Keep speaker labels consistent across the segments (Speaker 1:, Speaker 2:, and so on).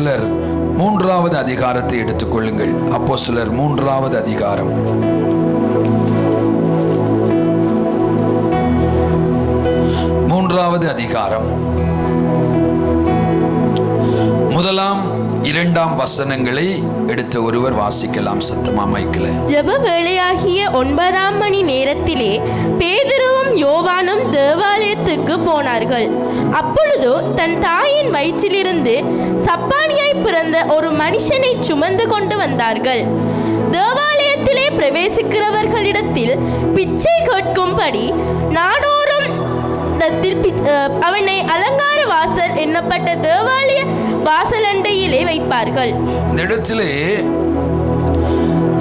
Speaker 1: அப்போஸ்தலர் 3வது அதிகாரத்தை எடுத்துக்கொள்ளுங்கள். அப்போஸ்தலர் 3வது அதிகாரம். முதலாம் 2ஆம் வசனங்களை எடுத்த ஒருவர் வாசிக்கலாம் சத்தமா மைக்கில்.
Speaker 2: ஜெப வேளையாகிய 9ஆம் மணி நேரத்திலே பேதுருவும் யோவானும் தேவாலயத்துக்கு போனார்கள். அப்பொழுது தன் தாயின் வயிற்றிலிருந்து சப்பானியாய் பிறந்த ஒரு மனுஷனை சுமந்து கொண்டு வந்தார்கள். தேவாலயத்திலே பிரவேசிக்கிறவர்களிடத்தில் பிச்சை கேட்கும்படி நாடோறும் அவனை அலங்கார வாசல் என்னப்பட்ட தேவாலய வாசலண்டையிலே வைப்பார்கள்.
Speaker 1: இந்த இடத்திலே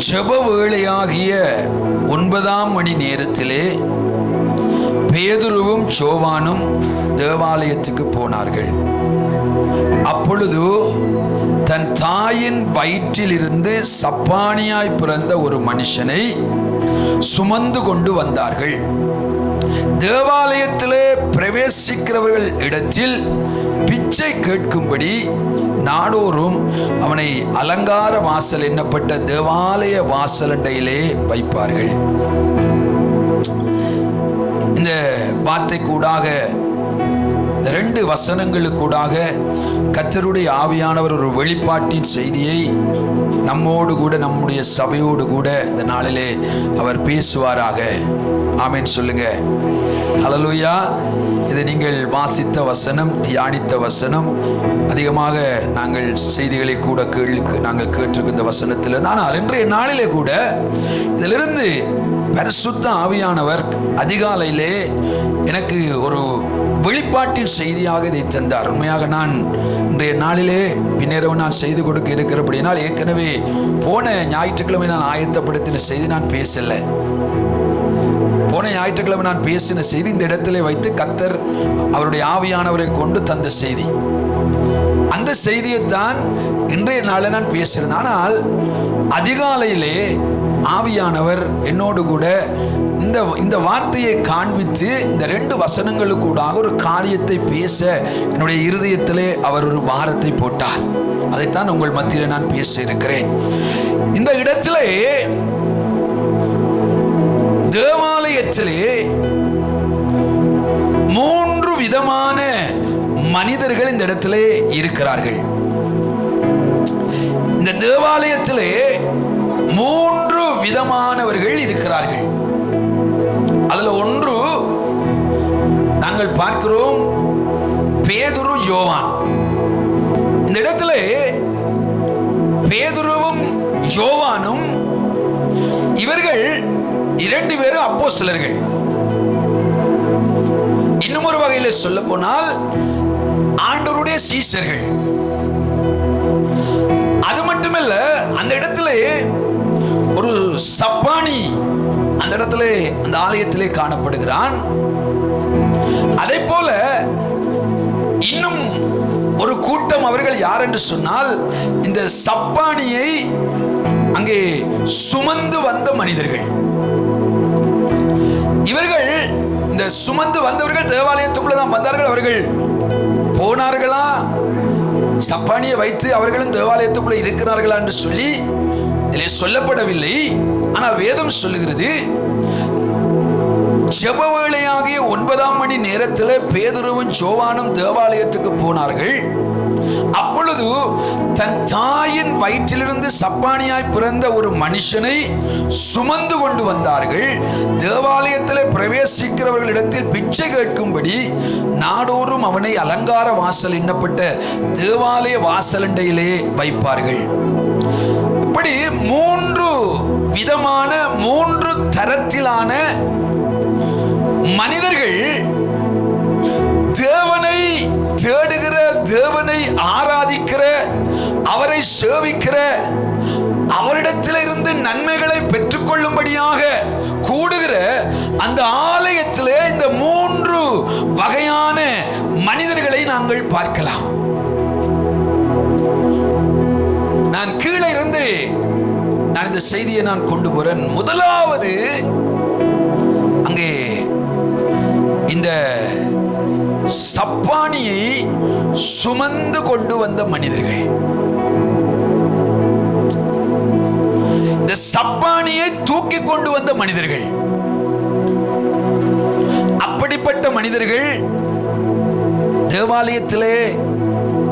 Speaker 1: ஜெப வேளையாகிய 9ஆம் மணி நேரத்திலே பேதுருவும் யோவானும் தேவாலயத்துக்கு போனார்கள். அப்பொழுது தன் தாயின் வயிற்றிலிருந்து சப்பானியாய் பிறந்த ஒரு மனுஷனை சுமந்து கொண்டு வந்தார்கள். தேவாலயத்திலே பிரவேசிக்கிறவர்கள் இடத்தில் பிச்சை கேட்கும்படி நாடோறும் அவனை அலங்கார வாசல் என்னப்பட்ட தேவாலய வாசலண்டையிலே வைப்பார்கள். இந்த வார்த்தை கூடாக 2 வசனங்களுக்கூடாக கர்த்தருடைய ஆவியானவர் ஒரு வெளிப்பாட்டின் செய்தியை நம்மோடு கூட நம்முடைய சபையோடு கூட இந்த நாளிலே அவர் பேசுவாராக. ஆமென் சொல்லுங்க. ஹல்லேலூயா. இது நீங்கள் வாசித்த வசனம், தியானித்த வசனம். அதிகமாக நாங்கள் செய்திகளை கூட நாங்கள் கேட்டிருக்க இந்த வசனத்தில். ஆனால் இன்றைய நாளிலே கூட இதிலிருந்து பரிசுத்த ஆவியானவர் அதிகாலையிலே எனக்கு ஒரு வெளிப்பாட்டின் செய்தியாக இதை தந்தார். உண்மையாக நான் இன்றைய நாளிலே பின்னேறவு நான் செய்து கொடுக்க இருக்கிறபடினால் ஏற்கனவே போன ஞாயிற்றுக்கிழமை நான் ஆயத்தப்படுத்தின செய்தி நான் பேசலை. போன ஞாயிற்றுக்கிழமை நான் பேசின செய்தி இந்த இடத்திலே வைத்து கர்த்தர் அவருடைய ஆவியானவரை கொண்டு தந்த செய்தி. அந்த செய்தியைத்தான் இன்றைய நாளில் நான் பேசினேன். ஆனால் அதிகாலையிலே ஆவியானவர் என்னோடு கூட இந்த வார்த்தையை காண்பித்து இந்த 2 வசனங்களுக்கூடாக ஒரு காரியத்தை பேச என்னுடைய இருதயத்திலே அவர் ஒரு பாரத்தை போட்டார். அதைத்தான் உங்கள் மத்தியில் நான் பேச இருக்கிறேன். இந்த இடத்திலே தேவாலயத்திலே 3 விதமான மனிதர்கள் இந்த இடத்திலே இருக்கிறார்கள். இந்த தேவாலயத்திலே 3 விதமானவர்கள் இருக்கிறார்கள். அதுல ஒன்று நாங்கள் பார்க்கிறோம், பேதுரு, யோவான். இந்த இடத்துல பேதுருவும் யோவானும் இவர்கள் 2 பேரும் அப்போஸ்தலர்கள். இன்னும் ஒரு வகையில் சொல்ல போனால் ஆண்டவருடைய சீஷர்கள். அது மட்டுமல்ல, அந்த இடத்துல ஒரு சப்பானி அந்த இடத்துல அந்த ஆலயத்திலே காணப்படுகிறான். அதே போல இன்னும் ஒரு கூட்டம் அவர்கள் யார் என்று சொன்னால் இந்த சப்பானியை அங்கே சுமந்து வந்த மனிதர்கள். இவர்கள் இந்த சுமந்து வந்தவர்கள் தேவாலயத்துக்குள்ள தான் வந்தார்கள். அவர்கள் போனார்களா, சப்பானியை வைத்து அவர்களும் தேவாலயத்துக்குள்ள இருக்கிறார்களா என்று சொல்லி இதிலே சொல்லப்படவில்லை. ஆனால் வேதம் சொல்லுகிறது, ஜெப வேளையாகிய 9ஆம் மணி நேரத்தில் பேதுருவும் யோவானும் தேவாலயத்துக்கு போனார்கள். அப்பொழுது தன் தாயின் வயிற்றிலிருந்து சப்பானியாய் பிறந்த ஒரு மனுஷனை சுமந்து கொண்டு வந்தார்கள். தேவாலயத்தில் பிரவேசிக்கிறவர்களிடத்தில் பிச்சை கேட்கும்படி நாடோறும் அவனை அலங்கார வாசல் என்னப்பட்ட தேவாலய வாசலண்டையிலே வைப்பார்கள். இப்படி 3 விதமான 3 தரத்திலான மனிதர்கள் தேவனை தேடுகிற, தேவனை ஆராதிக்கிற, அவரை சேவிக்கிற, அவரிடத்தில் இருந்து நன்மைகளை பெற்றுக்கொள்ளும்படியாக கூடுகிற அந்த ஆலயத்திலே இந்த 3 வகையான மனிதர்களை நாங்கள் பார்க்கலாம். நான் கீழே இருந்து நான் இந்த செய்தியை நான் கொண்டு போறேன். முதலாவது அங்கே இந்த சப்பானியை சுமந்து கொண்டு வந்த மனிதர்கள். இந்த சப்பானியை தூக்கி கொண்டு வந்த மனிதர்கள். அப்படிப்பட்ட மனிதர்கள் தேவாலயத்திலே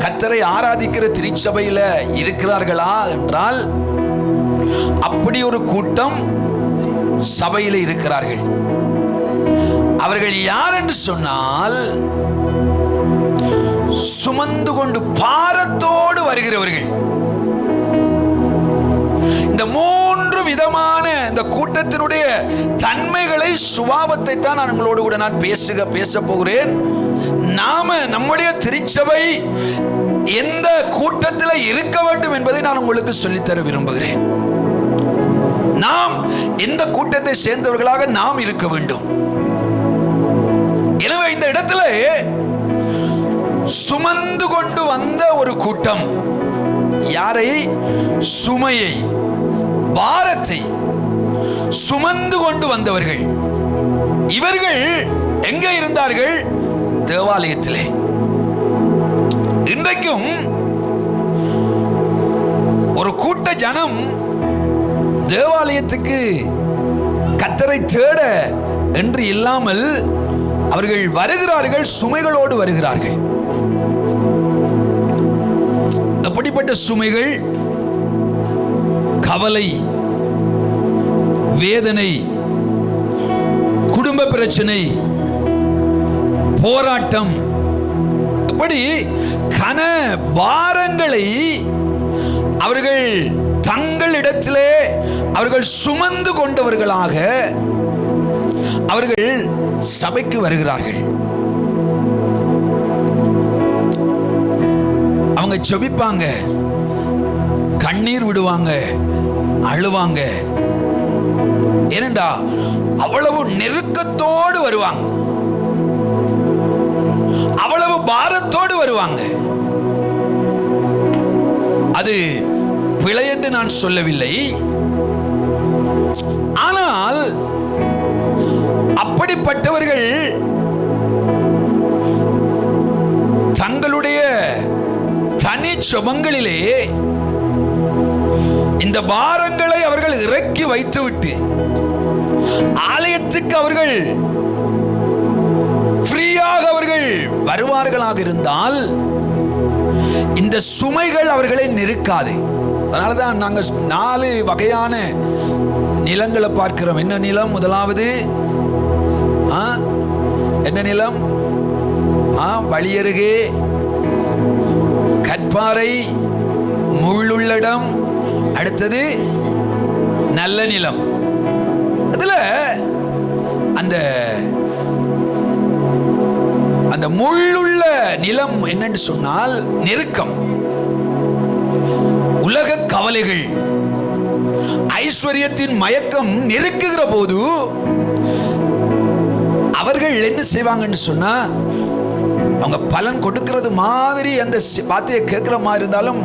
Speaker 1: கர்த்தரை ஆராதிக்கிற திருச்சபையில் இருக்கிறார்களா என்றால் அப்படி ஒரு கூட்டம் சபையில் இருக்கிறார்கள். அவர்கள் யார் என்று சொன்னால் சுமந்து கொண்டு பாரத்தோடு வருகிறவர்கள். இந்த மூன்று விதமான இந்த கூட்டத்தினுடைய தன்மைகளை, சுபாவத்தை தான் நான் உங்களோடு கூட நான் பேச போகிறேன். நாம நம்முடைய திருச்சபை எந்த கூட்டத்தில் இருக்க வேண்டும் என்பதை நான் உங்களுக்கு சொல்லித்தர விரும்புகிறேன். நாம் எந்த கூட்டத்தை சேர்ந்தவர்களாக நாம் இருக்க வேண்டும். எனவே இந்த இடத்துல சுமந்து கொண்டு வந்த ஒரு கூட்டம். யாரை? சுமையை, பாரத்தை சுமந்து கொண்டு வந்தவர்கள். இவர்கள் எங்கே இருந்தார்கள்? தேவாலயத்திலே. இன்றைக்கும் ஒரு கூட்ட ஜனம் தேவாலயத்துக்கு கர்த்தரை தேட என்று இல்லாமல் அவர்கள் வருகிறார்கள், சுமைகளோடு வருகிறார்கள். அப்படிப்பட்ட சுமைகள், கவலை, வேதனை, குடும்ப பிரச்சனை, போராட்டம், இப்படி கன பாரங்களை அவர்கள் தங்களிடத்திலே அவர்கள் சுமந்து கொண்டவர்களாக அவர்கள் சபைக்கு வருகிறார்கள். அவங்க ஜெபிப்பாங்க, கண்ணீர் விடுவாங்க, அழுவாங்க. ஏனென்றா அவ்வளவு நெருக்கத்தோடு வருவாங்க, அவ்வளவு பாரத்தோடு வருவாங்க. அது பிழை என்று நான் சொல்லவில்லை. ஆனால் அப்படிப்பட்டவர்கள் தங்களுடைய தனி சுபங்களிலே இந்த பாரங்களை அவர்கள் இறக்கி வைத்துவிட்டு ஆலயத்துக்கு அவர்கள் ஃப்ரீயாக அவர்கள் வருவார்களாக இருந்தால் இந்த சுமைகள் அவர்களை நெருக்காது. அதனாலதான் நாங்கள் 4 வகையான நிலங்களை பார்க்கிறோம். என்ன நிலம்? முதலாவது என்ன நிலம்? வழியருகே, கற்பாறை, முள்ளுள்ளடம். அடுத்தது நல்ல நிலம். அதுல அந்த அந்த முள்ளுள்ள நிலம் என்னன்னு சொன்னால் நெருக்கம், உலக கவலைகள், ஐஸ்வர்யத்தின் மயக்கம் நெருக்குகிற போது அவர்கள் என்ன செய்வாங்கன்னு சொன்னா, அவங்க பலன் கொடுக்கிறது மாதிரி அந்த வார்த்தையை கேட்கிற மாதிரி இருந்தாலும்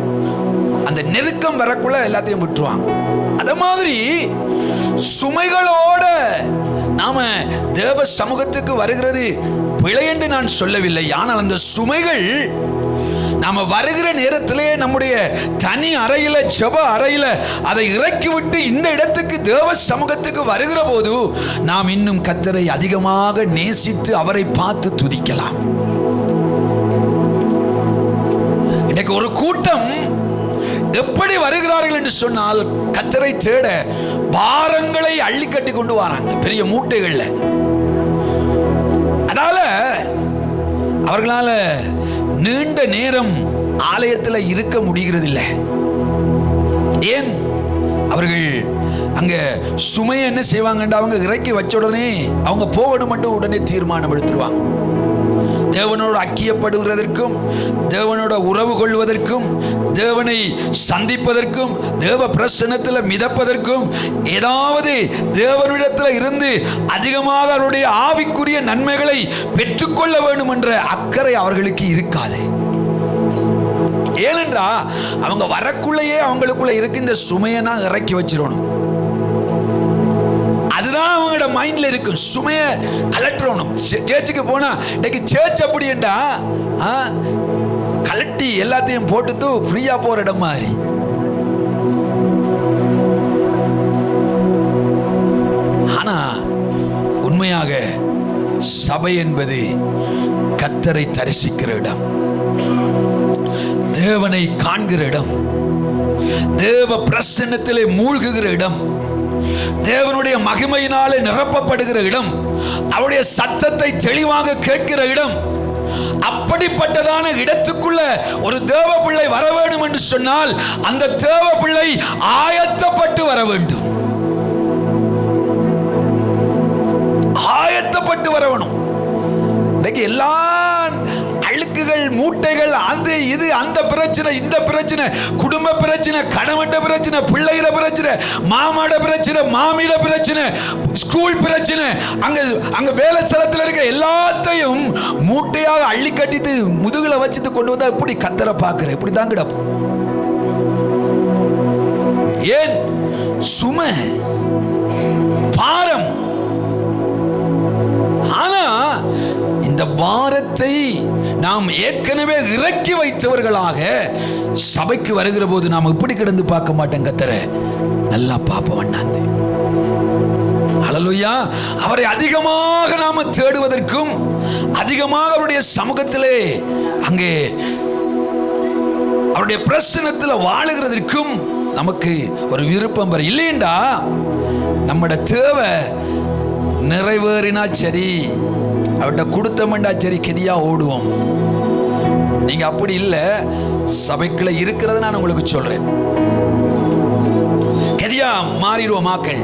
Speaker 1: அந்த நெருக்கம் வரக்குள்ள எல்லாத்தையும் விட்டுருவாங்க. அத மாதிரி சுமைகளோட நாம தேவ சமூகத்துக்கு வருகிறது பிழை என்று நான் சொல்லவில்லை. ஆனால் அந்த சுமைகள் நாம வருகிற நேரத்திலே நம்முடைய தனி அறையில, ஜெப அறையில அதை இறக்கிவிட்டு இந்த இடத்துக்கு தேவ சமூகத்துக்கு வருகிற போது நாம் இன்னும் கர்த்தரை அதிகமாக நேசித்து அவரை பார்த்து துதிக்கலாம். இன்னைக்கு ஒரு கூட்டம் எப்படி வருகிறார்கள் என்று சொன்னால், கர்த்தரை தேட பாரங்களை அள்ளி கட்டி கொண்டு வராங்க, பெரிய மூட்டைகள்ல. அதனால அவர்களால நீண்ட நேரம் ஆலயத்தில் இருக்க முடிகிறது இல்லை. ஏன்? அவர்கள் அங்க சுமையை என்ன செய்வாங்கன்னு அவங்க இறக்கி வச்ச உடனே அவங்க போகணும் மட்டும் உடனே தீர்மானம் எடுத்துருவாங்க. தேவனோடு ஐக்கியப்படுகிறதற்கும், தேவனோட உறவு கொள்வதற்கும், தேவனை சந்திப்பதற்கும், தேவ பிரசன்னத்தில் மிதப்பதற்கும், ஏதாவது தேவனிடத்தில் இருந்து அதிகமாக அவருடைய ஆவிக்குரிய நன்மைகளை பெற்றுக்கொள்ள வேண்டும் என்ற அக்கறை அவர்களுக்கு இருக்காது. ஏனென்றா அவங்க வரக்குள்ளேயே அவங்களுக்குள்ள இருக்கு இந்த சுமையை நான் இறக்கி வச்சிடணும். அதுதான் அவங்களோட மைண்ட்ல இருக்கு. சுமையை கலட்டணும். சேர்ச்சுக்கு போனா இன்னைக்கு சேர்ச் அப்படி என்றா கலட்டி எல்லாத்தையும் போட்டுட்டு ஃப்ரீயா போற இடம் மாதிரி. ஆனா உண்மையாக சபை என்பது கர்த்தரை தரிசிக்கிற இடம், தேவனை காண்கிற இடம், தேவ பிரசன்னத்திலே மூழ்குகிற இடம், தேவனுடைய மகிமையினாலே நிரப்பப்படுகிற இடம், அவருடைய சத்தத்தை தெளிவாக கேட்கிற இடம். அப்படிப்பட்டதான இடத்துக்குள்ள ஒரு தேவ பிள்ளை வர வேண்டும் என்று சொன்னால் அந்த தேவ பிள்ளை ஆயத்தப்பட்டு வர வேண்டும், ஆயத்தப்பட்டு வரணும். இன்னைக்கு எல்லா அழுக்குகள், மூட்டைகள், அது இது, அந்த பிரச்சனை, இந்த பிரச்சனை, குடும்ப பிரச்சனை, கணவன் பிரச்சனை, பிள்ளைகள பிரச்சனை, மாமாட பிரச்சனை, மாமியிட பிரச்சனை, ஸ்கூல் பிரச்சனை, அங்க வேலை ஸ்தலத்தில் இருக்க எல்லாத்தையும் மூட்டையாக அள்ளி கட்டிட்டு முதுகுல வச்சுட்டு கொண்டு வந்தா எப்படி கத்தரை பார்க்கிற இப்படி தான் கிடப்போம். ஏன்? சுமை, பாரம். ஆனா இந்த பாரத்தை நாம் ஏற்கனவே இறக்கி வைத்தவர்களாக சபைக்கு வருகிற போது நாம் இப்படி கிடந்து பார்க்க மாட்டோம், கத்தரை நல்லா பார்ப்போம். ஹல்லேலூயா. அவரை அதிகமாக நாம தேடுவதற்கும் அதிகமாக அவருடைய சமூகத்திலே அங்கே அவருடைய பிரசன்னத்தில் வாழுகிறதற்கும் நமக்கு ஒரு விருப்பம் வர இல்லையண்டா நம்மட தேவை நிறைவேறினா சரி, அவர்கிட்ட கொடுத்தமெண்டா சரி, கெதியா ஓடுவோம். நீங்க அப்படி இல்லை, சபைக்குள்ள இருக்கிறத நான் உங்களுக்கு சொல்றேன், கெதியா மாறிடுவோம் மக்கள்.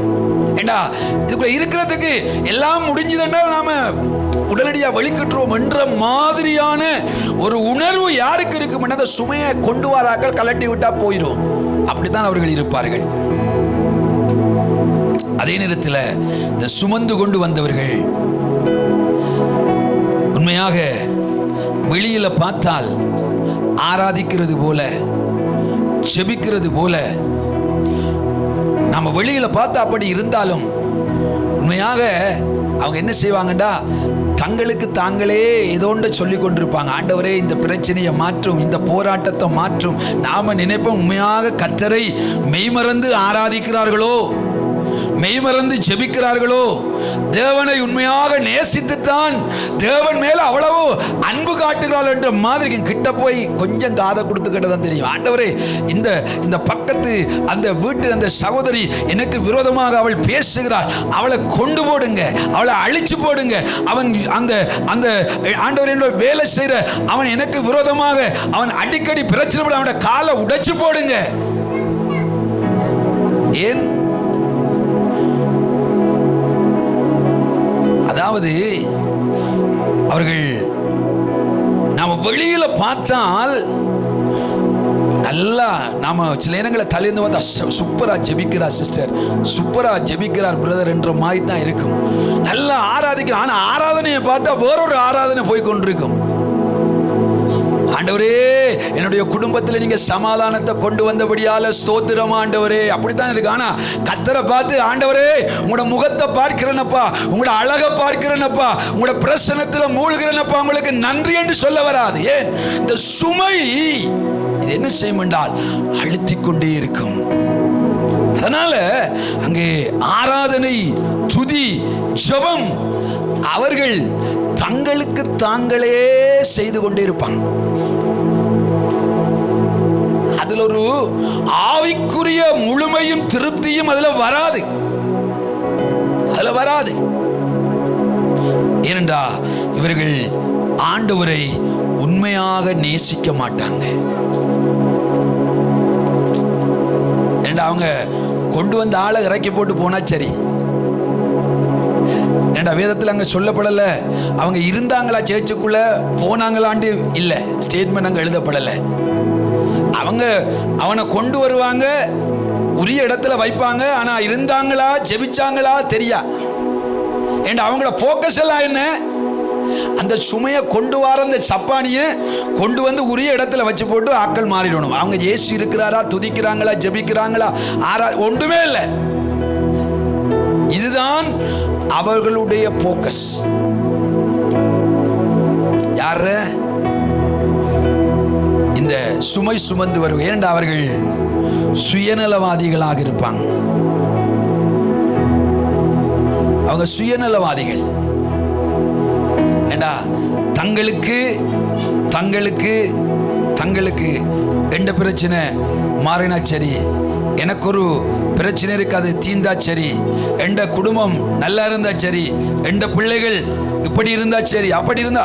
Speaker 1: ஏண்டா இதுக்குள்ள இருக்கிறதுக்கு எல்லாம் முடிஞ்சதுன்னா நாம உடனடியாக வெளிக்கிட்டுருவோம் என்ற மாதிரியான ஒரு உணர்வு யாருக்கு இருக்கும்? அந்த சுமையை கொண்டு வராக்கள் கலட்டி விட்டா போயிடும். அப்படித்தான் அவர்கள் இருப்பார்கள். அதே நேரத்தில் இந்த சுமந்து கொண்டு வந்தவர்கள் உண்மையாக வெளியில பார்த்தால் ஆராதிக்கிறது போல, செபிக்கிறது போல நம்ம வெளியில பார்த்தா அப்படி இருந்தாலும் உண்மையாக அவங்க என்ன செய்வாங்கண்டா தங்களுக்கு தாங்களே ஏதோண்டு சொல்லி கொண்டிருப்பாங்க, ஆண்டவரே இந்த பிரச்சனையை மாற்றும், இந்த போராட்டத்தை மாற்றும். நாம நினைப்போம் உண்மையாக கர்த்தரை மெய்மறந்து ஆராதிக்கிறார்களோ, மெய்மறந்து ஜெபிக்கிறார்களோ, தேவனை உண்மையாக நேசித்துத்தான் தேவன் மேல அவ்வளவு அன்பு காட்டுகிறாள் என்ற மாதிரி கிட்ட போய் கொஞ்சம் காதை கொடுத்து கேட்டதான் தெரியும். ஆண்டவரே இந்த பக்கத்து அந்த வீட்டு அந்த சகோதரி எனக்கு விரோதமாக அவள் பேசுகிறாள், அவளை கொண்டு போடுங்க, அவளை அழிச்சு போடுங்க. அவன் அந்த அந்த ஆண்டவர் என்னோட வேலை செய்கிற அவன் எனக்கு விரோதமாக அவன் அடிக்கடி பிரச்சனை போட அவனோட காலை உடைச்சு போடுங்க. ஏன்? அதாவது அவர்கள் நாம வெளியில பார்த்தால் நல்லா நாம சில நேரங்களை தலையிருந்து வந்தா சூப்பரா ஜெபிக்கிறார் சிஸ்டர், சூப்பரா ஜெபிக்கிறார் பிரதர் என்ற மாதிரி தான் இருக்கும். நல்லா ஆராதிக்கிறார். ஆனா ஆராதனையை பார்த்தா வேறொரு ஆராதனை போய் கொண்டிருக்கும். ஆண்டவரே என்னுடைய குடும்பத்தில் நீங்க சமாதானத்தை கொண்டு வந்தபடியால ஸ்தோத்திரம் ஆண்டவரே, அப்படித்தான் இருக்கு. ஆனா கர்த்தரை பார்த்து ஆண்டவரே உங்களோட முகத்தை பார்க்கிறேனப்பா, உங்களோட அழகை பார்க்கிறேனப்பா, உங்களோட பிரசன்னத்தில் மூழ்கிறேனப்பா, உங்களுக்கு நன்றி என்று சொல்ல வராது. ஏன்? இந்த சுமை இது என்ன செய்யும் என்றால் அழுத்திக் கொண்டே இருக்கும். அதனால அங்கே ஆராதனை, துதி, ஜெபம் அவர்கள் தங்களுக்கு தாங்களே செய்து கொண்டே இருப்பாங்க. அதுல ஒரு ஆவிக்குரிய முழுமையும் திருப்தியும் அதுல வராது. ஏனென்றா இவர்கள் ஆண்டவரை உண்மையாக நேசிக்க மாட்டாங்க. ஏண்டா அவங்க கொண்டு வந்த ஆளை இறக்கி போட்டு போனா சரி. ஏண்டா வேதத்தில் அங்கே சொல்லப்படலை அவங்க இருந்தாங்களா சேர்ச்சுக்குள்ள போனாங்களாண்டு இல்லை, ஸ்டேட்மெண்ட் அங்கே எழுதப்படலை. அவங்க அவனை கொண்டு வருவாங்க, உரிய இடத்துல வைப்பாங்க. ஆனா இருந்தாங்களா ஜெபிச்சாங்களா தெரியா. ஏண்டா அவங்களோட போக்கஸ் எல்லாம் என்ன? அந்த சுமையை கொண்டு வர அந்த சப்பானியை கொண்டு வந்து உரிய இடத்துல வச்சு போட்டு ஆட்கள் மாறிடணும். அவங்க இயேசு இருக்கிறாரா, துதிக்கிறாங்களா, ஜெபிக்கிறாங்களா, ஒன்றுமே இல்லை. இதுதான் அவர்களுடைய போக்கஸ். யாரு? இந்த சுமை சுமந்து வரும். ஏனென்றால் அவர்கள் சுயநலவாதிகளாக இருப்பாங்க. அவங்க சுயநலவாதிகள். ஏண்டா தங்களுக்கு தங்களுக்கு தங்களுக்கு எந்த பிரச்சனை மாறினா சரி, எனக்கு ஒரு பிரச்சனை இருக்கு, அது தீந்தா சரி, எந்த குடும்பம் நல்லா இருந்தா சரி, எந்த பிள்ளைகள் இப்படி இருந்தா சரி, அப்படி இருந்தா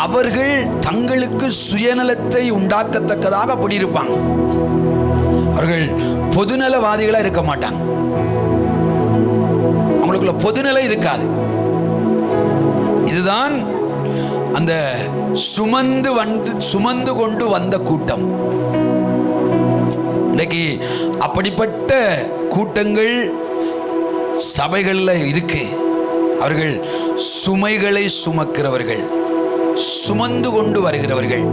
Speaker 1: அவர்கள் தங்களுக்கு சுயநலத்தை உண்டாக்கத்தக்கதாக அப்படி இருப்பாங்க. அவர்கள் பொதுநலவாதிகளா இருக்க மாட்டாங்க. அவங்களுக்குள்ள பொதுநலை இருக்காது. இதுதான் அந்த சுமந்து கொண்டு வந்த கூட்டம். இன்னைக்கு அப்படிப்பட்ட கூட்டங்கள் சபைகளில் இருக்கு. அவர்கள் சுமைகளை சுமக்கிறவர்கள், சுமந்து கொண்டு வருகிறவர்கள்.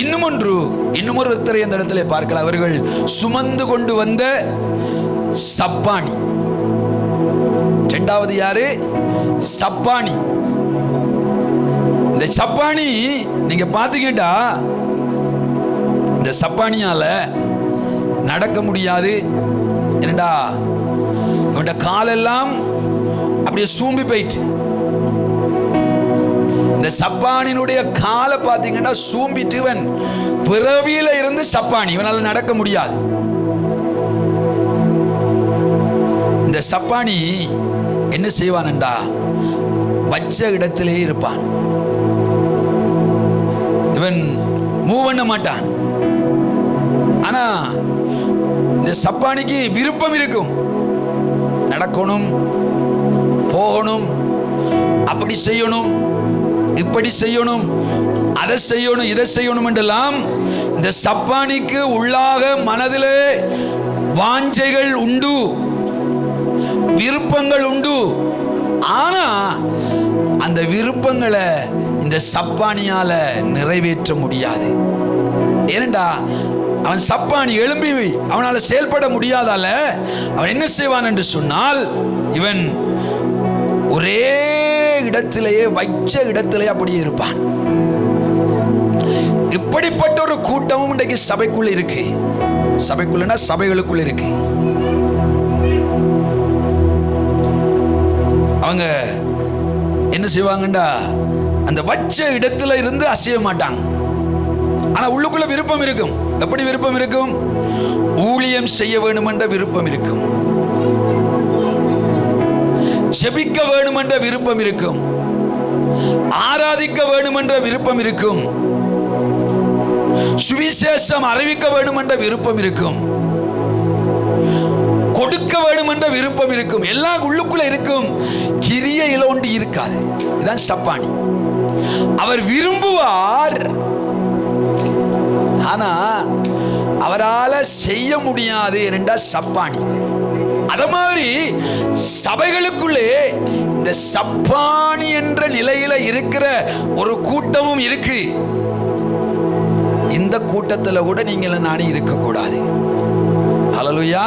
Speaker 1: இன்னும் ஒருத்தரை அந்த இடத்துல பார்க்கலாம். அவர்கள் சுமந்து கொண்டு வந்த சப்பானி. இரண்டாவது யாரு? சப்பானி. இந்த சப்பானி நீங்க பாத்தீங்கன்னா, இந்த சப்பானியால நடக்க முடியாது. என்னடா இவன்ட காலெல்லாம் அப்படியே சூம்பி போயிட்டு. இந்த சப்பானினுடைய காலை பார்த்தீங்கன்னா சூம்பிட்டு, இவன் பிறவியில இருந்து சப்பானி, இவனால நடக்க முடியாது. இந்த சப்பானி என்ன செய்வான்டா, வச்ச இடத்திலே இருப்பான். இவன் மூவ் பண்ண மாட்டான். ஆனா இந்த சப்பானிக்கு விருப்பம் இருக்கும். நடக்கணும், போகணும், அப்படி செய்யணும், இப்படி செய்யணும், அதை செய்யணும், இதை செய்யணும் என்றெல்லாம் இந்த சப்பானிக்கு உள்ளாக மனதிலே வாஞ்சைகள் உண்டு, விருப்பங்கள் உண்டு. ஆனா அந்த விருப்பங்களை இந்த சப்பானியால நிறைவேற்ற முடியாது. ஏனெண்டா அவன் சப்பானி எழும்பி அவனால செயல்பட முடியாதால அவன் என்ன செய்வான் என்று சொன்னால், இவன் ஒரே இடத்திலேயே வச்ச இடத்திலேயே அப்படியே இருப்பான். இப்படிப்பட்ட ஒரு கூட்டமும் இன்றைக்கு சபைக்குள்ள இருக்கு. சபைக்குள்ளனா சபைகளுக்குள்ள இருக்கு. அவங்க என்ன செய்வாங்கண்டா, அந்த வச்ச இடத்துல இருந்து அசைய மாட்டாங்க. ஆனா உள்ளுக்குள்ள விருப்பம் இருக்கும். எப்படி விருப்பம் இருக்கும்? ஊழியம் செய்ய வேண்டும் என்ற விருப்பம் இருக்கும், ஜெபிக்க வேண்டும் என்ற விருப்பம் இருக்கும், ஆராதிக்க வேண்டும் என்ற விருப்பம் இருக்கும், சுவிசேஷம் அறிவிக்க வேண்டும் என்ற விருப்பம் இருக்கும், கொடுக்க வேண்டும் என்ற விருப்பம் இருக்கும். எல்லாம் உள்ளுக்குள்ள இருக்கும். கிரியையில ஒன்று இருக்காது. இதுதான் சப்பானி. அவர் விரும்புவார், ஆனா அவரால் செய்ய முடியாது என்றா சப்பானி. அத மாதிரி சபைகளுக்குள்ளே இந்த சப்பானி என்ற நிலையில இருக்கிற ஒரு கூட்டமும் இருக்கு. இந்த கூட்டத்தில் கூட நீங்கள் நானே இருக்கக்கூடாது. ஹல்லேலூயா.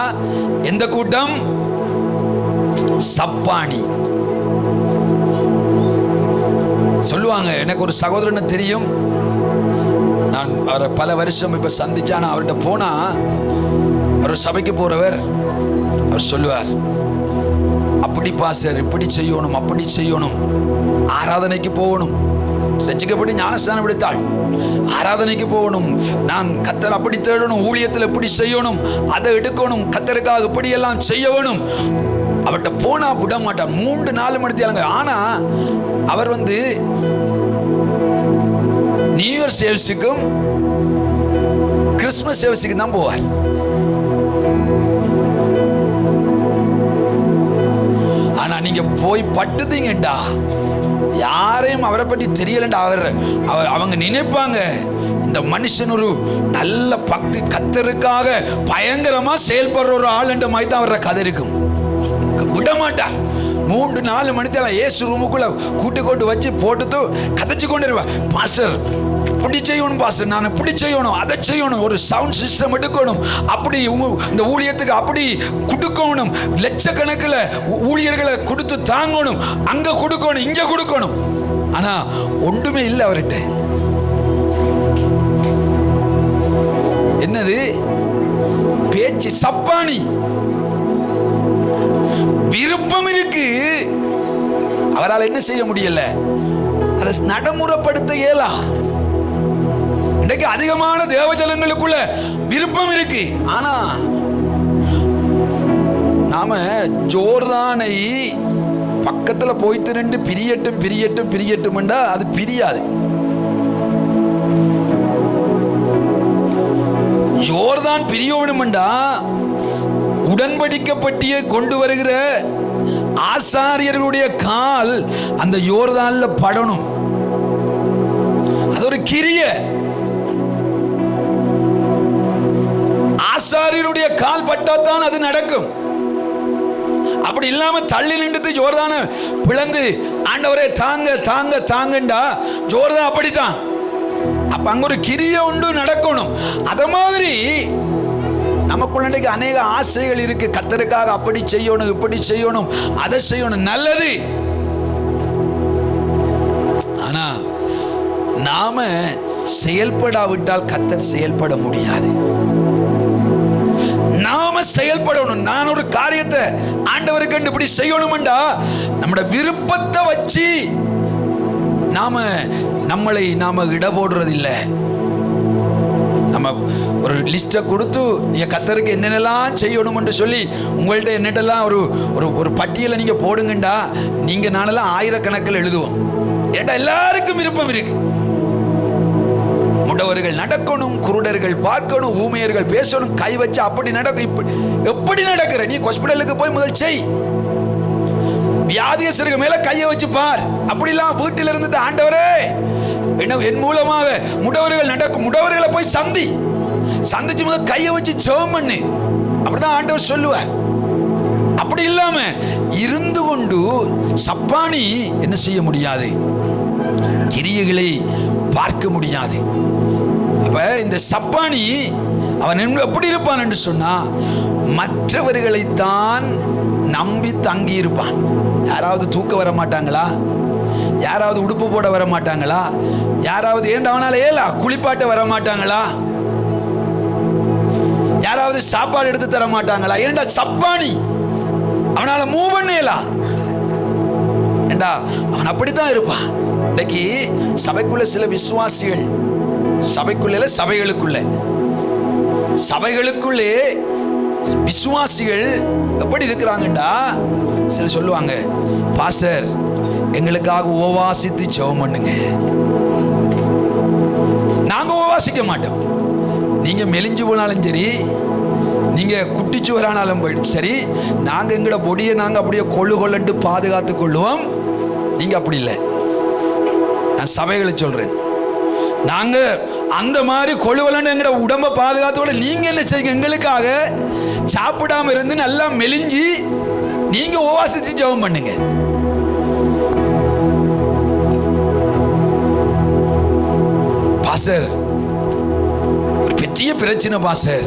Speaker 1: எந்த கூட்டம்? சப்பானி. சொல்லுவாங்க, எனக்கு ஒரு சகோதரனை தெரியும், நான் அவரை பல வருஷம் இப்ப சந்திச்சான. அவர்கிட்ட போனா, அவர் சபைக்கு போறவர், அவர் சொல்லுவார், அப்படி பாஸ்டர் இப்படி செய்யணும், அப்படி செய்யணும், ஆராதனைக்கு போகணும், ரட்சிக்கப்படி ஞானஸ்தானம் எடுத்தாள், ஆராதனைக்கு போகணும், நான் கத்தர் அப்படி தேடணும், ஊழியத்தில் இப்படி செய்யணும், அதை எடுக்கணும், கத்தருக்காக இப்படி எல்லாம் செய்ய வேணும். அவர்கிட்ட போனா விட மாட்டார். 3-4 மணி தேலங்க. ஆனா அவர் நியூ இயர் சேவ்ஸுக்கும் கிறிஸ்துமஸ் சேவ்ஸுக்கும் தான் போவார். ஆனா நீங்க போய் பட்டுதீங்கண்டா, யாரையும் அவரை பற்றி தெரியலண்டா, அவங்க நினைப்பாங்க, இந்த மனுஷன் ஒரு நல்ல பக்தி, கத்தருக்காக பயங்கரமா செயல்படுற ஒரு ஆள் என்ற மாதிரி தான் அவர கதை இருக்கும். விட மாட்டார். 3-4 மணி தேவை ஏசு ரூமுக்குள்ள கூட்டி கொண்டு வச்சு போட்டு கதைச்சு கொண்டு இருப்பா. பாஸ்டர் இப்படி செய்யணும், பாஸ்டர் நான் இப்படி செய்யணும், அதை செய்யணும், ஒரு சவுண்ட் சிஸ்டம் எடுக்கணும், அப்படி இந்த ஊழியத்துக்கு அப்படி கொடுக்கணும், லட்சக்கணக்கில் ஊழியர்களை கொடுத்து தாங்கணும், அங்க கொடுக்கணும், இங்க கொடுக்கணும். ஆனா ஒன்றுமே இல்லை அவர்கிட்ட. என்னது? பேச்சு, சப்பானி. விருப்பம் இருக்கு, அவரால் என்ன செய்ய முடியல, அதை நடைமுறைப்படுத்த இயலா. இன்றைக்கு அதிகமான தேவஜனங்களுக்குள்ள விருப்பம் இருக்கு, ஆனா நாம ஜோர்தானை பக்கத்துல போய்த்து நின்று பிரியட்டும் பிரியட்டும் பிரியட்டும்டா அது பிரியாது. ஜோர்தான் பிரியணும்டா உடன்படிக்கப்பட்டிய கொண்டு வருகிற ஆசாரியர்களுடைய கால் அந்த யோர்தான்ல படணும். அது ஒரு கிரிய. ஆசாரியருடைய கால் பட்டாதான் அது நடக்கும். அப்படி இல்லாம தள்ளி நின்று ஜோர்தான பிளந்து ஆண்டவரே தாங்க தாங்க தாங்கண்டா ஜோர்தான் அப்படித்தான். அப்ப அங்க ஒரு கிரிய உண்டு, நடக்கணும். அத மாதிரி நமக்குள்ள அநேக ஆசைகள் இருக்கு. கர்த்தருக்காக அப்படி செய்யணும், இப்படி செய்யணும், அதை செய்யணும், நல்லது. ஆனா நாம செயல்படாவிட்டால் கர்த்தர் செயல்பட முடியாது. நாம செயல்படணும். நான் ஒரு காரியத்தை ஆண்டவருக்கு இப்படி செய்யணும்டா நம்முடைய விருப்பத்தை வச்சு நம்மளை இட போடுறது இல்லை. நம்ம ஒரு லிஸ்ட்டை கொடுத்து நீங்க கர்த்தருக்கு என்னென்னலாம் செய்யணும் என்று சொல்லி உங்கள்கிட்ட என்னட்டெல்லாம் ஒரு பட்டியலை நீங்க போடுங்கண்டா நீங்க நானெல்லாம் ஆயிரக்கணக்கில் எழுதுவோம். ஏண்டா எல்லாருக்கும் விருப்பம் இருக்கு. முடவர்கள் நடக்கணும், குருடர்கள் பார்க்கணும், ஊமையர்கள் பேசணும், கை வச்சு அப்படி நடக்கும். எப்படி நடக்கிற நீ ஹாஸ்பிடலுக்கு போய் முதல் செய். வியாதியஸ்தர்கள் மேல கையை வச்சு பார். அப்படிலாம் வீட்டில் இருந்து ஆண்டவரே என் மூலமாக முடவர்கள் நடக்கும், முடவர்களை போய் சந்திச்சு முதல் கையை வச்சு ஜெபம் பண்ணு. அப்படிதான் ஆண்டவர் சொல்லுவார். அப்படி இல்லாம இருந்து கொண்டு சப்பானி என்ன செய்ய முடியாது, கிரியைகளை பார்க்க முடியாது. அப்ப இந்த சப்பானி அவன் எப்படி இருப்பான் என்று சொன்னா மற்றவர்களைத்தான் நம்பி தங்கி இருப்பான். யாராவது தூக்க வர மாட்டாங்களா, யாராவது உடுப்பு போட வர மாட்டாங்களா, யாராவது ஏண்டவனால ஏலா குளிப்பாட்ட வர மாட்டாங்களா, யாராவது சாப்பாடு எடுத்து தர மாட்டாங்களா? ஏண்டா சப்பானி, அவனால மூவ் பண்ணேலா. ஏண்டா அவன் அப்படித்தான் இருப்பான். இன்னைக்கு சபைக்குள்ள சில விசுவாசிகள், சபைகளுக்குள்ளே விசுவாசிகள் எப்படி இருக்கிறாங்கடா, சில சொல்லுவாங்க, பாஸ்டர் எங்களுக்காக உபவாசித்து ஜெபம் பண்ணுங்க. நாங்க உபவாசிக்க மாட்டோம். நீங்க மெலிஞ்சு போனாலும் சரி, நீங்க குட்டிச்சு வரானாலும் சரி, நாங்க எங்களோட பொடியை நாங்க அப்படியே கொள்ளு பாதுகாத்து கொள்ளுவோம். நீங்க அப்படி இல்லை. நான் சபைகளை சொல்றேன், நாங்க அந்த மாதிரி கொள்ளுவலன்னு எங்களோட உடம்பை பாதுகாத்தோட நீங்க என்ன செய்யுங்க, எங்களுக்காக சாப்பிடாம இருந்து நல்லா மெலிஞ்சி நீங்க உபவாசித்து ஜெபம் பண்ணுங்க. பாஸ்டர் ஒரு பெரிய பிரச்சனை பாஸ்டர்,